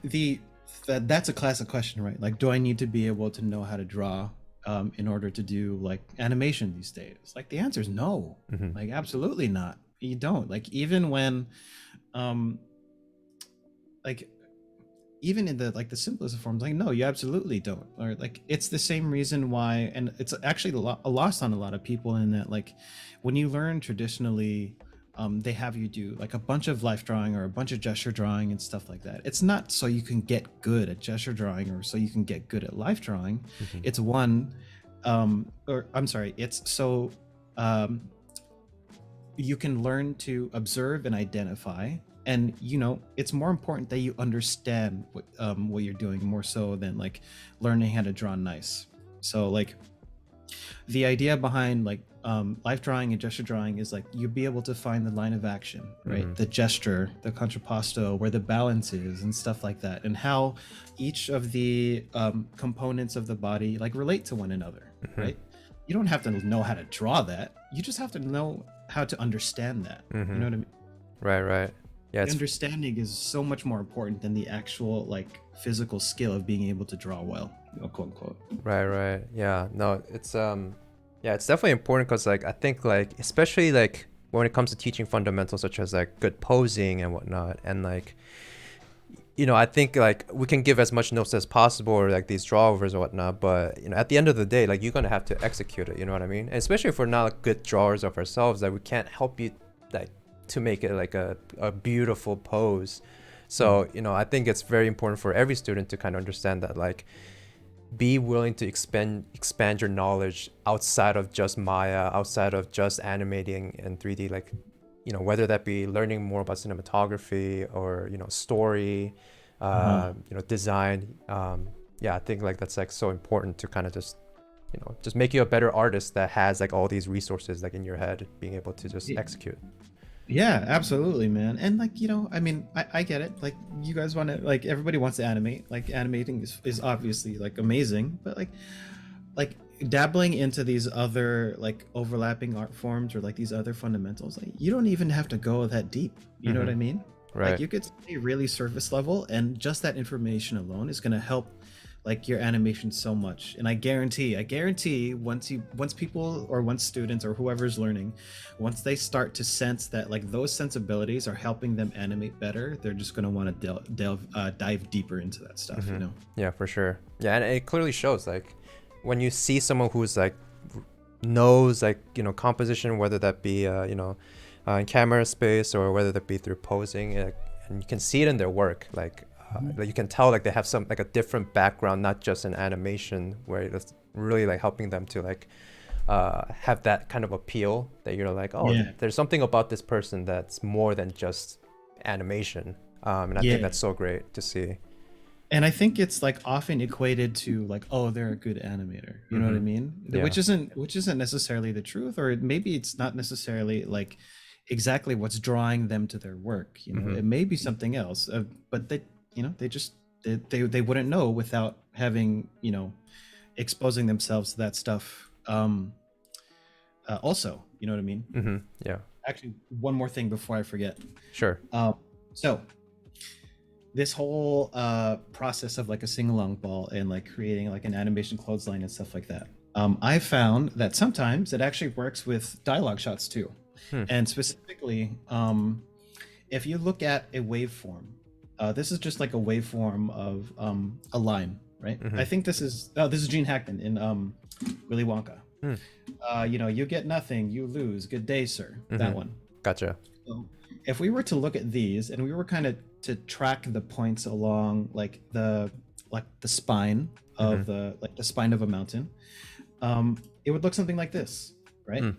the that's a classic question, right? Like, do I need to be able to know how to draw in order to do like animation these days? Like, the answer is no. mhm, Like, absolutely not. You don't. Like, even when, um, like, even in the like the simplest of forms, like, no, you absolutely don't. Or like, it's the same reason why, and it's actually a loss on a lot of people, in that, like, when you learn traditionally, they have you do like a bunch of life drawing or a bunch of gesture drawing and stuff like that. It's not so you can get good at gesture drawing or so you can get good at life drawing. mhm, It's one, or I'm sorry, it's so um, you can learn to observe and identify. And it's more important that you understand what you're doing, more so than like learning how to draw nice. So like, the idea behind like life drawing and gesture drawing is like you be able to find the line of action, right? mhm, The gesture, the contrapposto, where the balance is and stuff like that, and how each of the components of the body like relate to one another, mhm, right? You don't have to know how to draw that, you just have to know how to understand that. You know mhm. what I mean? Right. Yeah, The it's understanding is so much more important than the actual like physical skill of being able to draw well, quote unquote. right. Yeah, no, it's yeah, it's definitely important because like I think like especially like when it comes to teaching fundamentals such as like good posing and whatnot, and like, you know, I think like we can give as much notes as possible or like these drawovers or whatnot, but you know, at the end of the day, like you're gonna have to execute it. You know what I mean? And especially if we're not like, good drawers of ourselves, that we can't help you like to make it like a beautiful pose. So you know, I think it's very important for every student to kind of understand that like be willing to expand your knowledge outside of just Maya, outside of just animating in 3D, like, you know, whether that be learning more about cinematography or, you know, story, Uh-huh. you know, design. Yeah, I think like that's like so important to kind of just, you know, just make you a better artist that has like all these resources like in your head, being able to just execute. Yeah, absolutely, man. And like, I mean, I get it. Like, you guys want to, like, everybody wants to animate. Like, animating is obviously like amazing, but like dabbling into these other like overlapping art forms or like these other fundamentals, like you don't even have to go that deep. You know what Mm-hmm. I mean? Like, Right. you could stay really surface level, and just that information alone is going to help like your animation so much. And I guarantee once people, or once students, or whoever's learning, once they start to sense that like those sensibilities are helping them animate better, they're just going to want to dive deeper into that stuff, Mm-hmm. Yeah, for sure. Yeah, and it clearly shows like when you see someone who's like knows like, you know, composition, whether that be you know, in camera space or whether that be through posing, and you can see it in their work, like you can tell like they have some like a different background, not just in animation, where it's really like helping them to like have that kind of appeal that you're like, oh, Yeah. there's something about this person that's more than just animation. And I think Yeah. that's so great to see. And I think it's like often equated to like, oh, they're a good animator. You know what I Mm-hmm. mean? Yeah. Which isn't necessarily the truth, or maybe it's not necessarily like exactly what's drawing them to their work. Mm-hmm. It may be something else, but they just they wouldn't know without having exposing themselves to that stuff. Also, you know what I mean? Mm-hmm. Yeah. Actually, one more thing before I forget. Sure. So this whole process of like a sing-along ball and like creating like an animation clothesline and stuff like that, I found that sometimes it actually works with dialogue shots too. Hmm. And specifically, if you look at a waveform, this is just like a waveform of a line, right? Mm-hmm. I think this is Gene Hackman in Willy Wonka. Hmm. You get nothing, you lose. Good day, sir. Mm-hmm. That one. Gotcha. So if we were to look at these and we were kind of to track the points along the spine of Mm-hmm. the spine of a mountain, it would look something like this, right? Hmm.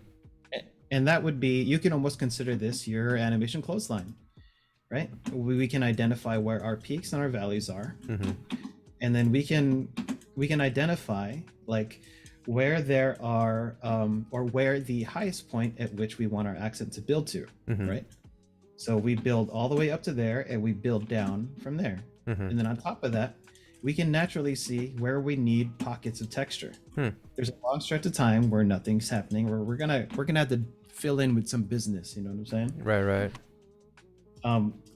And that would be, you can almost consider this your animation clothesline, right? We can identify where our peaks and our valleys are, Mm-hmm. and then we can identify like where there are or where the highest point at which we want our accent to build to, Mm-hmm. right? So we build all the way up to there and we build down from there. Mm-hmm. And then on top of that, we can naturally see where we need pockets of texture. Hmm. There's a long stretch of time where nothing's happening, where we're gonna have to fill in with some business, you know what I'm saying? Right.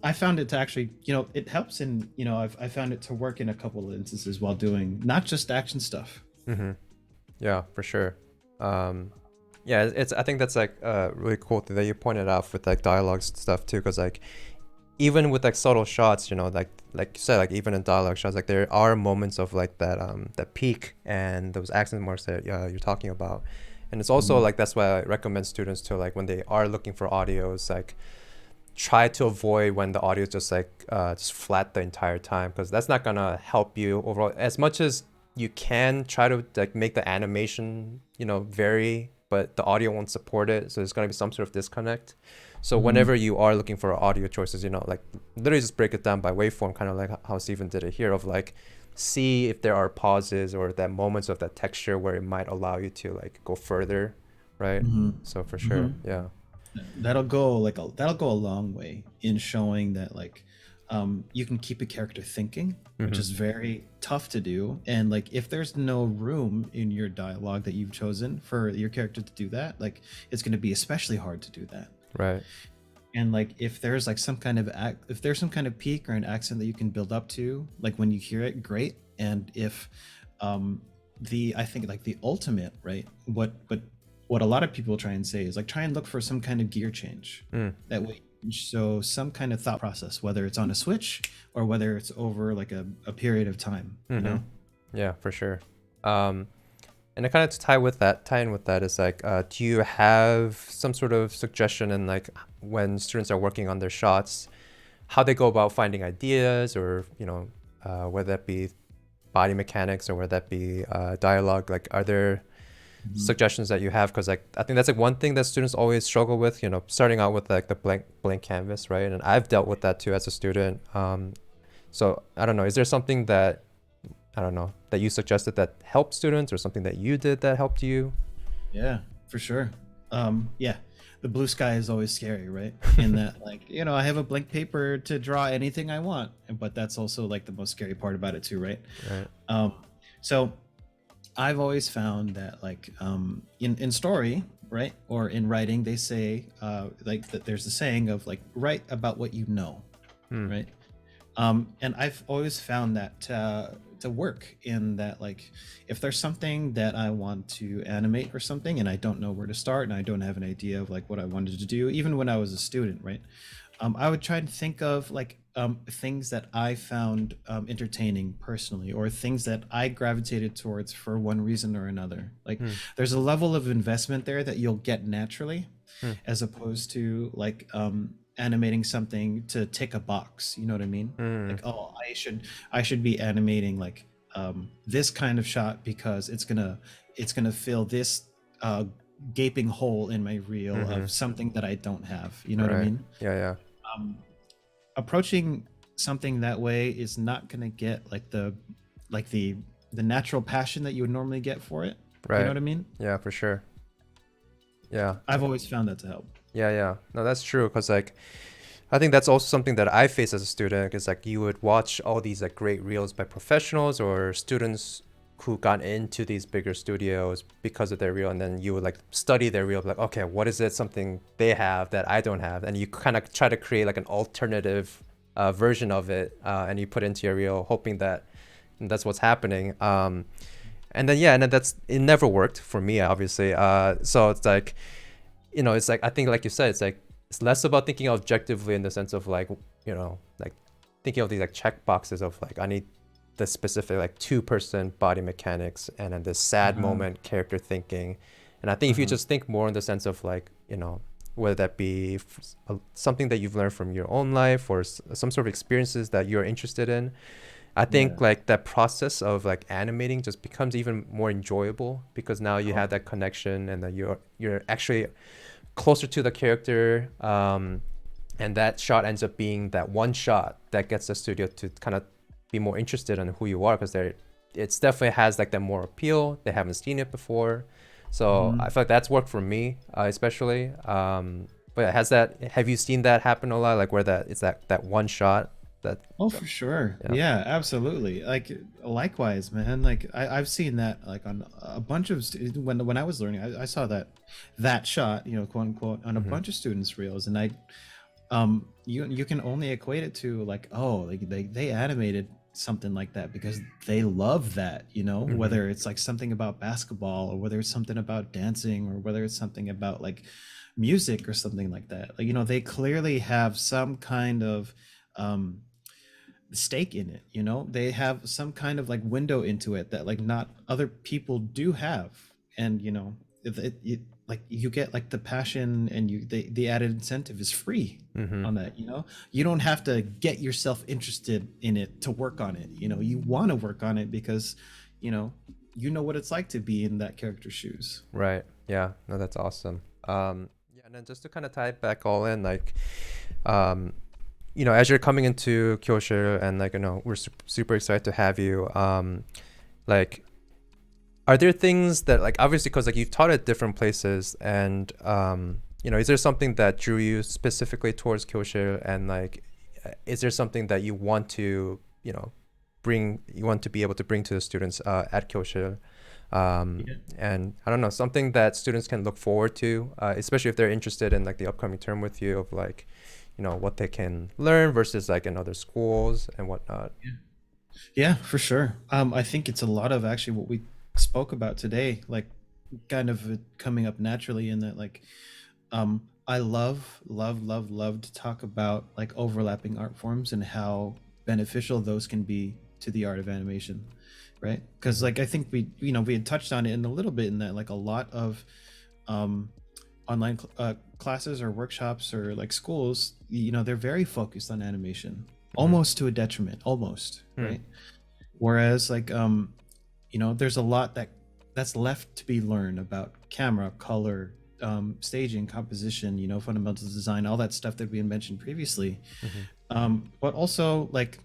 I found it to actually, it helps in, I found it to work in a couple of instances while doing not just action stuff. Mm-hmm. Yeah, for sure. Yeah, I think that's like a really cool thing that you pointed out with like dialogue stuff too, because like even with like subtle shots, like you said, like even in dialogue shots, like there are moments of like that peak and those accent marks that you're talking about. And it's also like that's why I recommend students to, like, when they are looking for audios, like try to avoid when the audio is just like just flat the entire time, because that's not gonna help you overall. As much as you can try to like make the animation vary, but the audio won't support it, so there's gonna be some sort of disconnect. So whenever you are looking for audio choices, like literally just break it down by waveform, kind of like how Steven did it here, of like see if there are pauses or that moments of that texture where it might allow you to like go further, right? So for sure, yeah. That'll go a long way in showing that like you can keep a character thinking, which is very tough to do. And like if there's no room in your dialogue that you've chosen for your character to do that, like it's going to be especially hard to do that. Right. And like if there's like some kind of peak or an accent that you can build up to, like when you hear it, great. And if I think like the ultimate, right, what a lot of people try and say is like try and look for some kind of gear change that way. So some kind of thought process, whether it's on a switch or whether it's over like a period of time, Yeah, for sure. And I kind of tie in with that is like, do you have some sort of suggestion in like when students are working on their shots, how they go about finding ideas, or whether that be body mechanics or whether that be dialogue? Like, are there suggestions that you have? Because like I think that's like one thing that students always struggle with, starting out with like the blank canvas, right? And I've dealt with that too as a student. So I don't know, is there something that you suggested that helped students, or something that you did that helped you? Yeah, for sure. Yeah, the blue sky is always scary, right? In that, like, I have a blank paper to draw anything I want, but that's also like the most scary part about it too, right? Right. So I've always found that like in story, right, or in writing, they say like that there's a saying of like write about what you know, right? And I've always found that to work in that, like if there's something that I want to animate or something and I don't know where to start and I don't have an idea of like what I wanted to do, even when I was a student, right, I would try and think of like things that I found entertaining personally, or things that I gravitated towards for one reason or another. Like there's a level of investment there that you'll get naturally, as opposed to like animating something to tick a box, you know what I mean? Like, oh, I should be animating like this kind of shot because it's gonna fill this gaping hole in my reel of something that I don't have, you know what I mean? Yeah. Approaching something that way is not gonna get like the natural passion that you would normally get for it, Right. you know what I mean? Yeah, for sure. Yeah, I've always found that to help. yeah. No, that's true, because like I think that's also something that I face as a student, is like you would watch all these like great reels by professionals or students who got into these bigger studios because of their reel, and then you would like study their reel, like, okay, what is it, something they have that I don't have, and you kind of try to create like an alternative version of it, and you put into your reel hoping that that's what's happening. And then that's, it never worked for me, obviously. So it's like, it's like, I think like you said, it's like it's less about thinking objectively in the sense of like, like thinking of these like check boxes of like, I need the specific like 2% body mechanics and then this sad moment character thinking. And I think if you just think more in the sense of like, whether that be something that you've learned from your own life or some sort of experiences that you're interested in, I think like that process of like animating just becomes even more enjoyable, because now you have that connection, and that you're actually closer to the character, and that shot ends up being that one shot that gets the studio to kind of be more interested in who you are, because they're it's definitely has like that more appeal. They haven't seen it before, so I Mhm. feel like that's worked for me, especially. But have you seen that happen a lot? Like where that it's that one shot that, Oh, for sure. yeah. Yeah, absolutely. Like likewise, man. Like I've seen that like on a bunch of when I was learning, I saw that shot, quote unquote, on a Hmm. bunch of students' reels, and you can only equate it to like, oh, like they animated something like that because they love that, Hmm. whether it's like something about basketball or whether it's something about dancing or whether it's something about like music or something like that. Like, they clearly have some kind of um stake in it. They have some kind of like window into it that like not other people do have. And like you get like the passion, and the added incentive is free Hmm. on that. You don't have to get yourself interested in it to work on it. You want to work on it because you know what it's like to be in that character's shoes. Right. Yeah. No, that's awesome. Yeah, and then just to kind of tie it back all in, like, um, as you're coming into Kyosho, and like, we're super excited to have you. Like, are there things that, like, obviously, because like you've taught at different places, and is there something that drew you specifically towards Kyosho, and like, is there something that you want to, you want to be able to bring to the students at Kyosho? Yeah. And I don't know, something that students can look forward to, especially if they're interested in like the upcoming term with you, of like, what they can learn versus like in other schools and whatnot. Yeah, for sure. I think it's a lot of actually what we spoke about today, like kind of coming up naturally in that, like, I love to talk about like overlapping art forms and how beneficial those can be to the art of animation, right? Because Hmm. like I think we had touched on it in a little bit in that like a lot of um, online classes or workshops or like schools, they're very focused on animation, Hmm. almost to a detriment, almost, Hmm. right? Whereas like there's a lot that's left to be learned about camera, color, staging, composition, fundamental design, all that stuff that we had mentioned previously. Hmm. But also like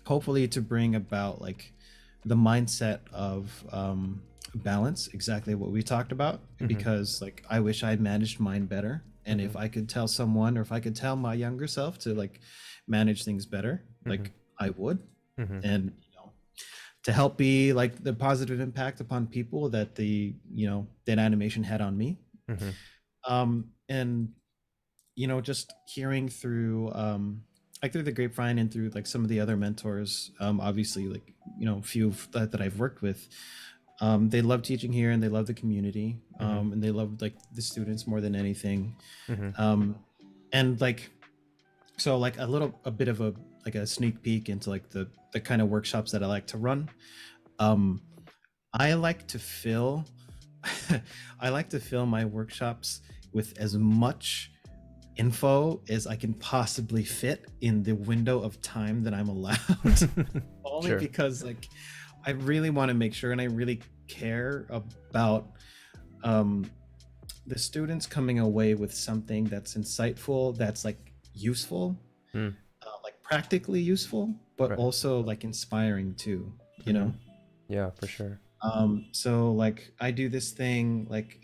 hopefully to bring about like the mindset of balance, exactly what we talked about. Hmm. Because like I wish I managed mine better, and Hmm. if I could tell someone, or if I could tell my younger self to like manage things better, Hmm. like I would. Hmm. And to help be like the positive impact upon people that that animation had on me. Hmm. And just hearing through like through the grapevine and through like some of the other mentors, obviously like a few that I've worked with, they love teaching here and they love the community, Hmm. and they love like the students more than anything. Hmm. um and like so like a bit of a like a sneak peek into like the kind of workshops that I like to run. um I like to fill I like to fill my workshops with as much info as I can possibly fit in the window of time that I'm allowed. Only Sure. because like I really want to make sure, and I really care about um the students coming away with something that's insightful, that's like useful, Mm. like practically useful, but Right. also like inspiring too, you Hmm. know? Yeah, for sure. So like I do this thing like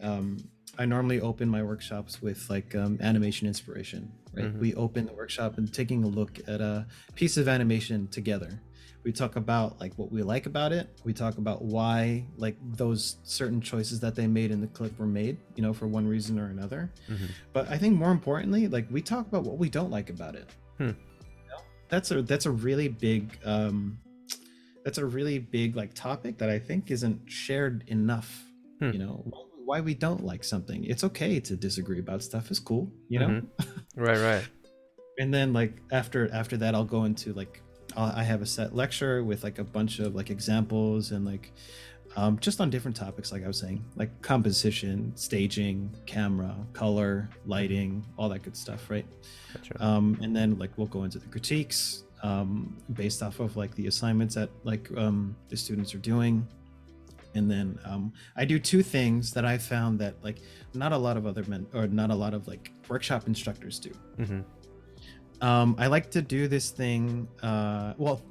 I normally open my workshops with like animation inspiration, right? Hmm. We open the workshop and taking a look at a piece of animation together. We talk about like what we like about it. We talk about why like those certain choices that they made in the clip were made, for one reason or another. Hmm. But I think more importantly, like we talk about what we don't like about it. Hmm. That's a really big like topic that I think isn't shared enough. Hmm. Why we don't like something. It's okay to disagree about stuff. It's cool. Hmm. Right, right. And then like after that, I'll go into like I have a set lecture with like a bunch of like examples and like just on different topics, like I was saying, like composition, staging, camera, color, Hmm. lighting, all that good stuff, right? Gotcha. And then like we'll go into the critiques based off of like the assignments that like the students are doing. And then I do two things that I found that like not a lot of other men or not a lot of like workshop instructors do. Hmm. I like to do this thing. Well,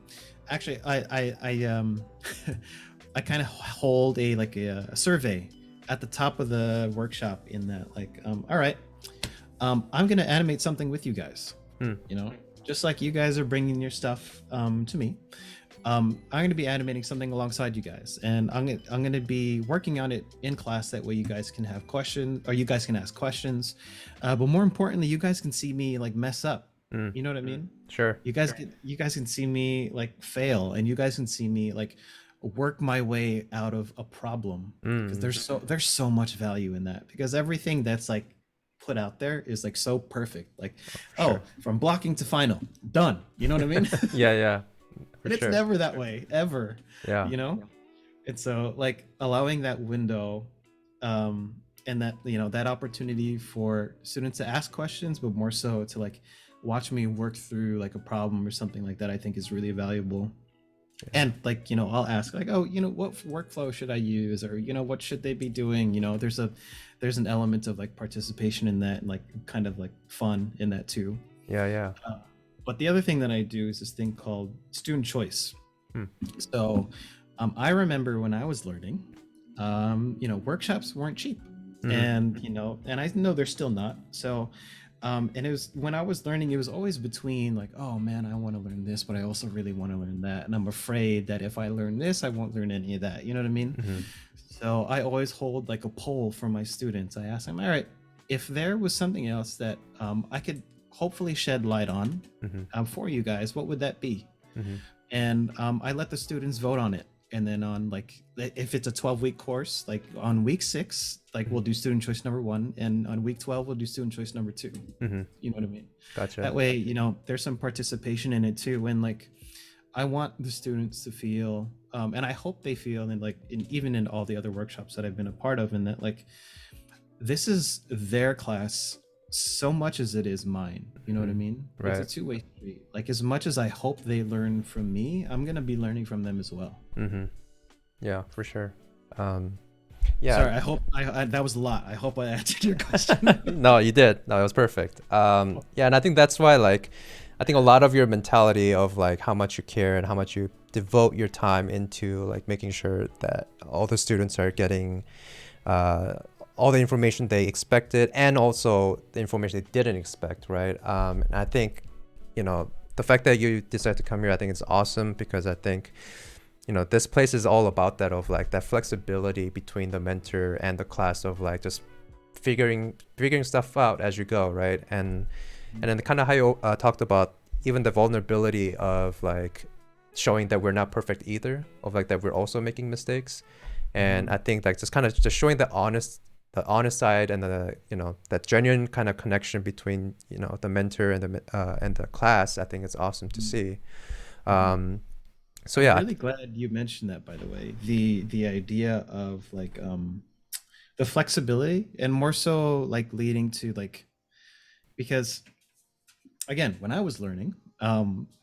actually, I I kind of hold a like a survey at the top of the workshop. In that, like, all right, I'm gonna animate something with you guys. Hmm. You know, just like you guys are bringing your stuff to me. I'm going to be animating something alongside you guys, and I'm gonna be working on it in class. That way, you guys can have questions, or you guys can ask questions. But more importantly, you guys can see me like mess up. Hmm. You know what I mean? Sure. You guys can see me like fail, and you guys can see me like work my way out of a problem, because Mm. there's so much value in that, because everything that's like put out there is like so perfect, like, For oh, sure. from blocking to final done, you know what I mean? Yeah, yeah, for And it's sure. never that way ever, Yeah. you know. And so like allowing that window, um and that, you know, that opportunity for students to ask questions, but more so to like watch me work through like a problem or something like that, I think is really valuable. Yeah. And like, you know, I'll ask like, oh, you know, what workflow should I use, or, you know, what should they be doing, you know. There's an element of like participation in that, and like kind of like fun in that too. Yeah, yeah. uh, but the other thing that I do is this thing called student choice. Hmm. So I remember when I was learning, you know, workshops weren't cheap, Mhm. and you know, and I know they're still not. So, and it was when I was learning, it was always between like, oh man, I want to learn this, but I also really want to learn that, and I'm afraid that if I learn this, I won't learn any of that. You know what I mean? Mhm. So I always hold like a poll for my students. I ask them, all right, if there was something else that I could hopefully shed light on Mhm. for you guys, what would that be? Mhm. And I let the students vote on it. And then on like, if it's a 12-week course, like on week 6, like we'll Mhm. do student choice number 1, and on week 12 we'll do student choice number 2. Mhm. You know what I mean? Gotcha. That way, you know, there's some participation in it too. And like, I want the students to feel, and I hope they feel, and like even in all the other workshops that I've been a part of, and that like this is their class so much as it is mine. You know what I Mhm. mean? It's a Right. two-way street. Like, as much as I hope they learn from me, I'm gonna be learning from them as well. Mhm. Yeah, for sure. Um, yeah. Sorry, I hope I that was a lot. I hope I answered your question. No, you did. No, it was perfect. Yeah, and I think that's why, like, I think a lot of your mentality of like how much you care and how much you devote your time into like making sure that all the students are getting uh, all the information they expected and also the information they didn't expect, right? And I think, you know, the fact that you decided to come here, I think it's awesome because I think, you know, this place is all about that, of like that flexibility between the mentor and the class, of like just figuring stuff out as you go, right? And then kind of how you talked about even the vulnerability of like showing that we're not perfect either, of like that we're also making mistakes. And I think like just kind of just showing the honest side, and the, you know, that genuine kind of connection between, you know, the mentor and the class, I think it's awesome to see. um so I'm yeah. really glad you mentioned that, by the way. The idea of like the flexibility, and more so like leading to like, because again, when I was learning,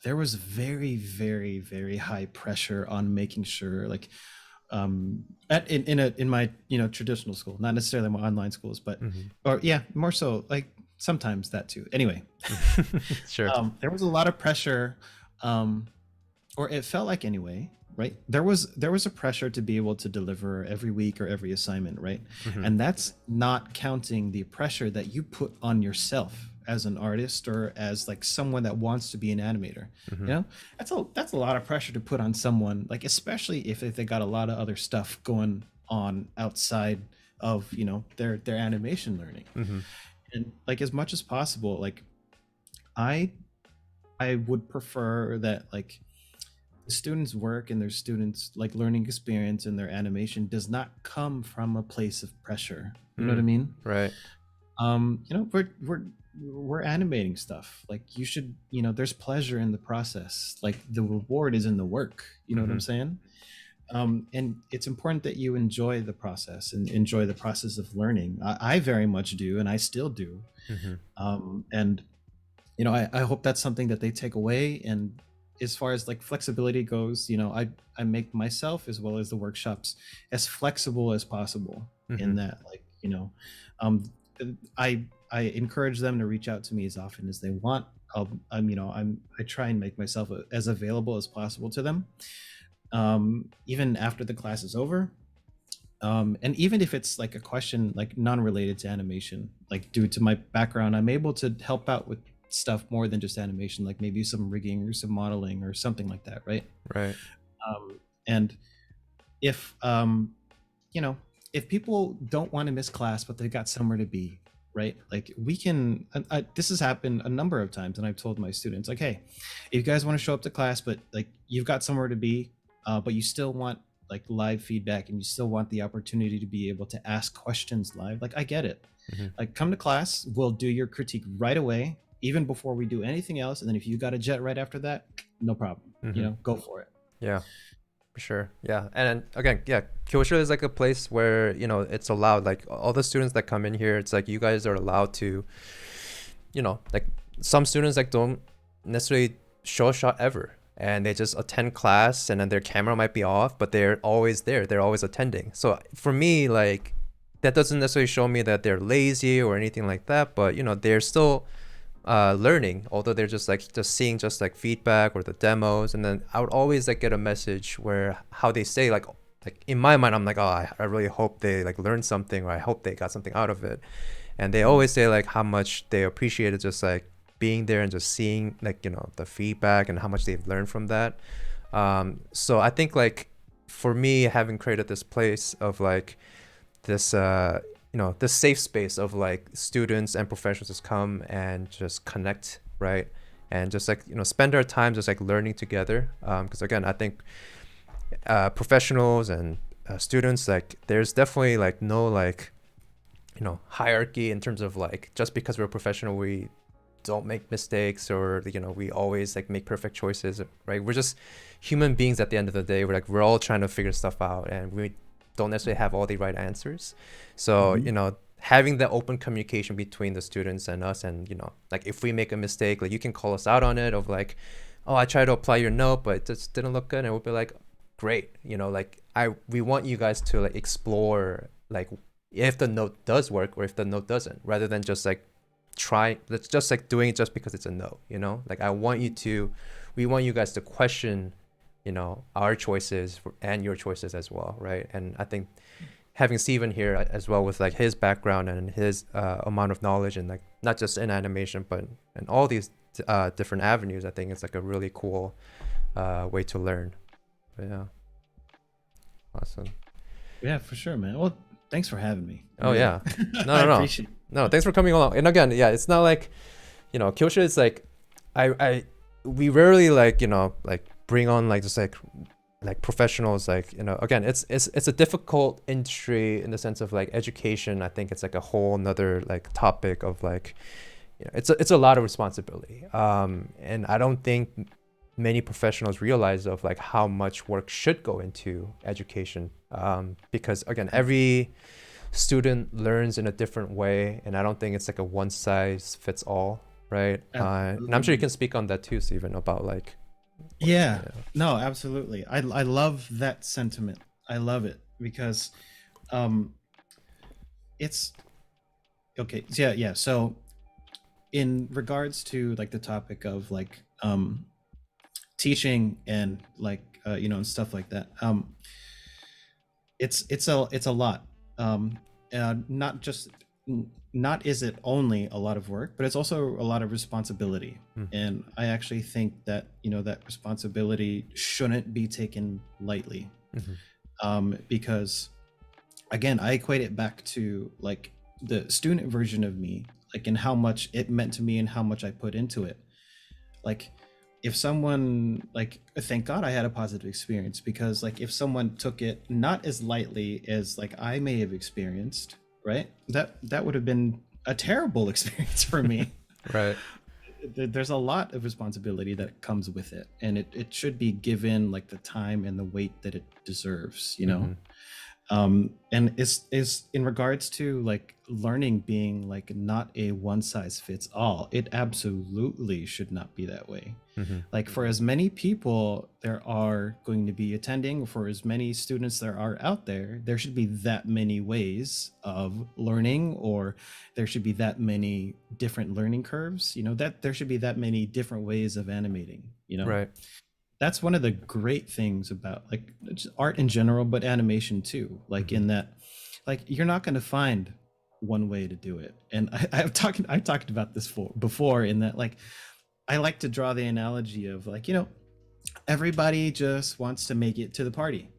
there was very, very, very high pressure on making sure, like, in my, you know, traditional school, not necessarily my online schools, but Mhm. or yeah, more so like sometimes that too. Anyway, Sure. there was a lot of pressure, um, or it felt like anyway, right? There was a pressure to be able to deliver every week or every assignment, right? Hmm. And that's not counting the pressure that you put on yourself as an artist, or as like someone that wants to be an animator. Hmm. You know, that's a lot of pressure to put on someone, like, especially if they got a lot of other stuff going on outside of, you know, their animation learning. Hmm. And like, as much as possible, like, i I would prefer that like the students' work and their students' like learning experience and their animation does not come from a place of pressure. You know what I Mm. mean? Right. You know, we're animating stuff. Like, you should, you know, there's pleasure in the process. Like, the reward is in the work. You know what I'm Hmm. saying? And it's important that you enjoy the process and enjoy the process of learning. I very much do, and I still do. Hmm. And you know, I hope that's something that they take away. And as far as like flexibility goes, you know, I make myself as well as the workshops as flexible as possible, Hmm. in that, like, you know, um I encourage them to reach out to me as often as they want. I try and make myself as available as possible to them, even after the class is over. And even if it's like a question like non-related to animation, like due to my background, I'm able to help out with stuff more than just animation, like maybe some rigging or some modeling or something like that, right? Right. And if if people don't want to miss class but they got somewhere to be, right, like we can, this has happened a number of times, and I've told my students like, hey, if you guys want to show up to class but like you've got somewhere to be, but you still want like live feedback and you still want the opportunity to be able to ask questions live, like I get it. Like come to class, we'll do your critique right away, even before we do anything else, and then if you got a jet right after that, no problem. Go for it. Yeah. For sure. Yeah. And again, yeah, KYOSIL is like a place where, it's allowed, like all the students that come in here, it's like you guys are allowed to, like some students like don't necessarily show a shot ever. And they just attend class and then their camera might be off, but they're always there. They're always attending. So for me, like that doesn't necessarily show me that they're lazy or anything like that, but they're still learning, although they're just seeing just like feedback or the demos. And then I would always like get a message where how they say like in my mind, I'm like, oh, I really hope they like learned something, or I hope they got something out of it. And they always say like how much they appreciated just like being there and just seeing like the feedback and how much they've learned from that. So I think like for me, having created this place of like this this safe space of like students and professionals just come and just connect, right? And just like spend our time just like learning together, because again, I think professionals and students, like there's definitely like no like hierarchy in terms of like just because we're a professional we don't make mistakes, or we always like make perfect choices, right? We're just human beings at the end of the day. We're all trying to figure stuff out, and we don't necessarily have all the right answers. So having the open communication between the students and us, and like if we make a mistake, like you can call us out on it, of like, oh, I tried to apply your note but it just didn't look good, and we'll be like, great, like we want you guys to like explore like if the note does work or if the note doesn't, rather than just like let's just like doing it just because it's a no. Like we want you guys to question our choices and your choices as well, right? And I think having Steven here as well, with like his background and his amount of knowledge, and like not just in animation but in all these different avenues, I think it's like a really cool way to learn. But yeah, awesome. Yeah, for sure, man. Well, thanks for having me. Oh yeah. No, I no. appreciate it. No, thanks for coming along. And again, yeah, it's not like KYOSIL is like we rarely like like bring on like just like professionals, like again, it's a difficult industry in the sense of like education. I think it's like a whole nother like topic of like it's a lot of responsibility, and I don't think many professionals realize of like how much work should go into education, because again, every student learns in a different way, and I don't think it's like a one size fits all, right? And I'm sure you can speak on that too, Steven, about like no, absolutely. I love that sentiment. I love it because it's okay. Yeah. So in regards to like the topic of like teaching and like and stuff like that, it's a lot. Not is it only a lot of work, but it's also a lot of responsibility. And I actually think that that responsibility shouldn't be taken lightly. Because again, I equate it back to like the student version of me, like and how much it meant to me and how much I put into it. Like if someone, like, thank God I had a positive experience, because like if someone took it not as lightly as like I may have experienced, right, that would have been a terrible experience for me. Right. There's a lot of responsibility that comes with it, and it should be given like the time and the weight that it deserves, And is in regards to like learning being like not a one size fits all, it absolutely should not be that way. Mm-hmm. Like for as many people there are going to be attending, for as many students there are out there, there should be that many ways of learning, or there should be that many different learning curves, you know, that there should be that many different ways of animating, you know. Right. That's one of the great things about like just art in general, but animation too, like Mm-hmm. in that like you're not going to find one way to do it. And I've talked about this before in that like I like to draw the analogy of like, you know, everybody just wants to make it to the party,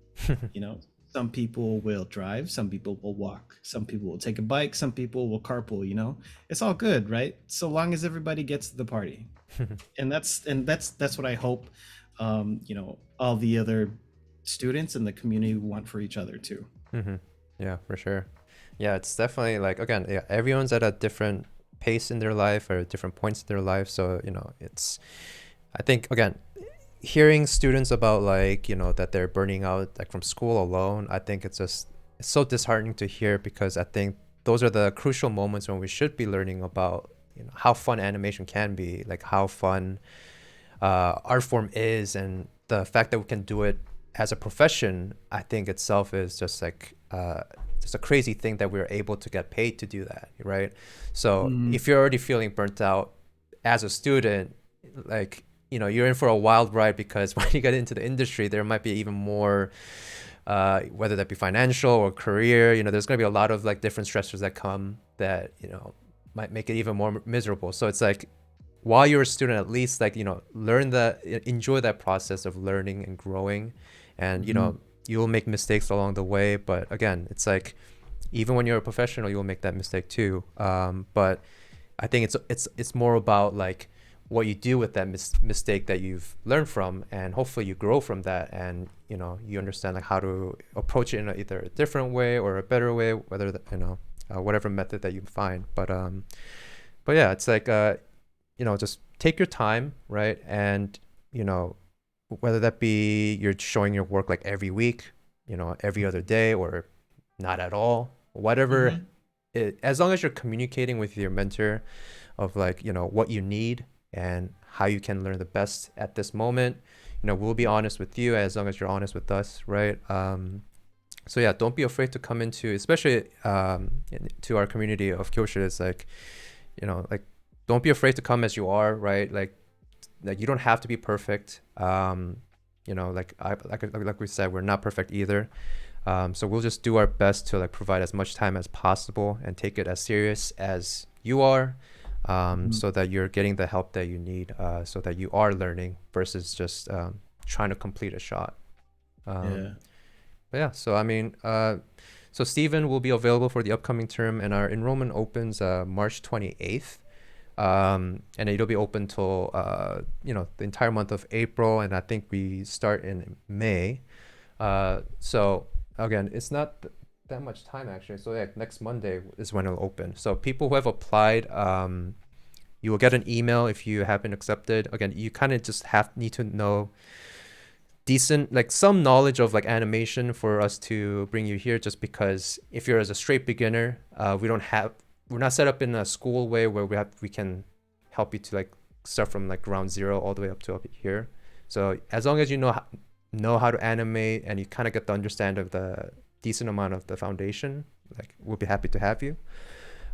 you know. Some people will drive, some people will walk, some people will take a bike, some people will carpool, you know. It's all good, right, so long as everybody gets to the party. And that's what I hope, you know, all the other students in the community want for each other too. Mm-hmm. Yeah, for sure. Yeah, it's definitely like, again, yeah, everyone's at a different pace in their life or different points in their life. So, it's, I think, again, hearing students about like, that they're burning out like from school alone, I think it's so disheartening to hear, because I think those are the crucial moments when we should be learning about, how fun animation can be, like how fun art form is, and the fact that we can do it as a profession, I think itself is just like just a crazy thing that we're able to get paid to do that, right? So Mm, if you're already feeling burnt out as a student, like, you're in for a wild ride, because when you get into the industry, there might be even more, whether that be financial or career, there's going to be a lot of like different stressors that come that, might make it even more miserable. So it's like, while you're a student, at least like, enjoy that process of learning and growing. And mhm. you'll make mistakes along the way, but again, it's like, even when you're a professional, you'll make that mistake too. But I think it's more about like what you do with that mistake that you've learned from, and hopefully you grow from that, and you understand like how to approach it in either a different way or a better way, whether whatever method that you find. But yeah, it's like just take your time, right? And whether that be you're showing your work like every week, every other day, or not at all, whatever Mhm. as long as you're communicating with your mentor of like, what you need and how you can learn the best at this moment, we'll be honest with you as long as you're honest with us, right? So yeah, don't be afraid to come into, especially to our community of Kyoshi. It's like, like, don't be afraid to come as you are, right? Like you don't have to be perfect. Like we said, we're not perfect either. So we'll just do our best to like provide as much time as possible and take it as serious as you are, Mhm. so that you're getting the help that you need, so that you are learning versus just trying to complete a shot. Um, Yeah. but yeah, so I mean, so Stephen will be available for the upcoming term, and our enrollment opens March 28th. And it'll be open till the entire month of April, and I think we start in May. So again, it's not that much time actually. So yeah, next Monday is when it'll open. So people who have applied, you will get an email if you have been accepted. Again, you kind of just need to know decent, like some knowledge of like animation for us to bring you here, just because if you're as a straight beginner, we're not set up in a school way where we can help you to like start from like ground zero all the way up to up here. So as long as you know how to animate and you kind of get the understand of the decent amount of the foundation, like we'll be happy to have you.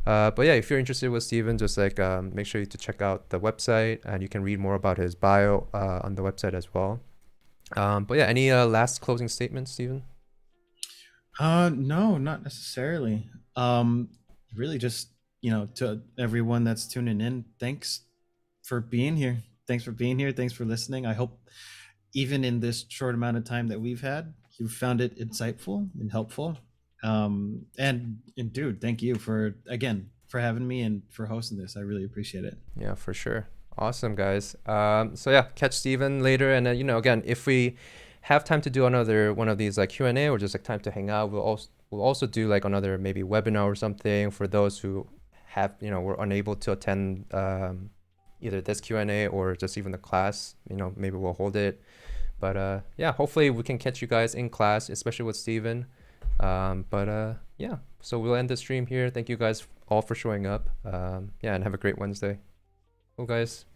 But yeah, if you're interested with Steven, just like make sure to check out the website, and you can read more about his bio on the website as well. But yeah, any last closing statements, Steven? No, not necessarily. Really just, you know, to everyone that's tuning in, thanks for being here. Thanks for being here. Thanks for listening. I hope even in this short amount of time that we've had, you found it insightful and helpful. And dude, thank you for again for having me and for hosting this. I really appreciate it. Yeah, for sure. Awesome, guys. So yeah, catch Steven later, and again, if we have time to do another one of these like Q&A, or just like time to hang out, we'll also do like another maybe webinar or something for those who have were unable to attend either this Q&A or just even the class. Maybe we'll hold it. But yeah, hopefully we can catch you guys in class, especially with Steven. Yeah, so we'll end the stream here. Thank you guys all for showing up. Yeah, and have a great Wednesday. Cool, guys.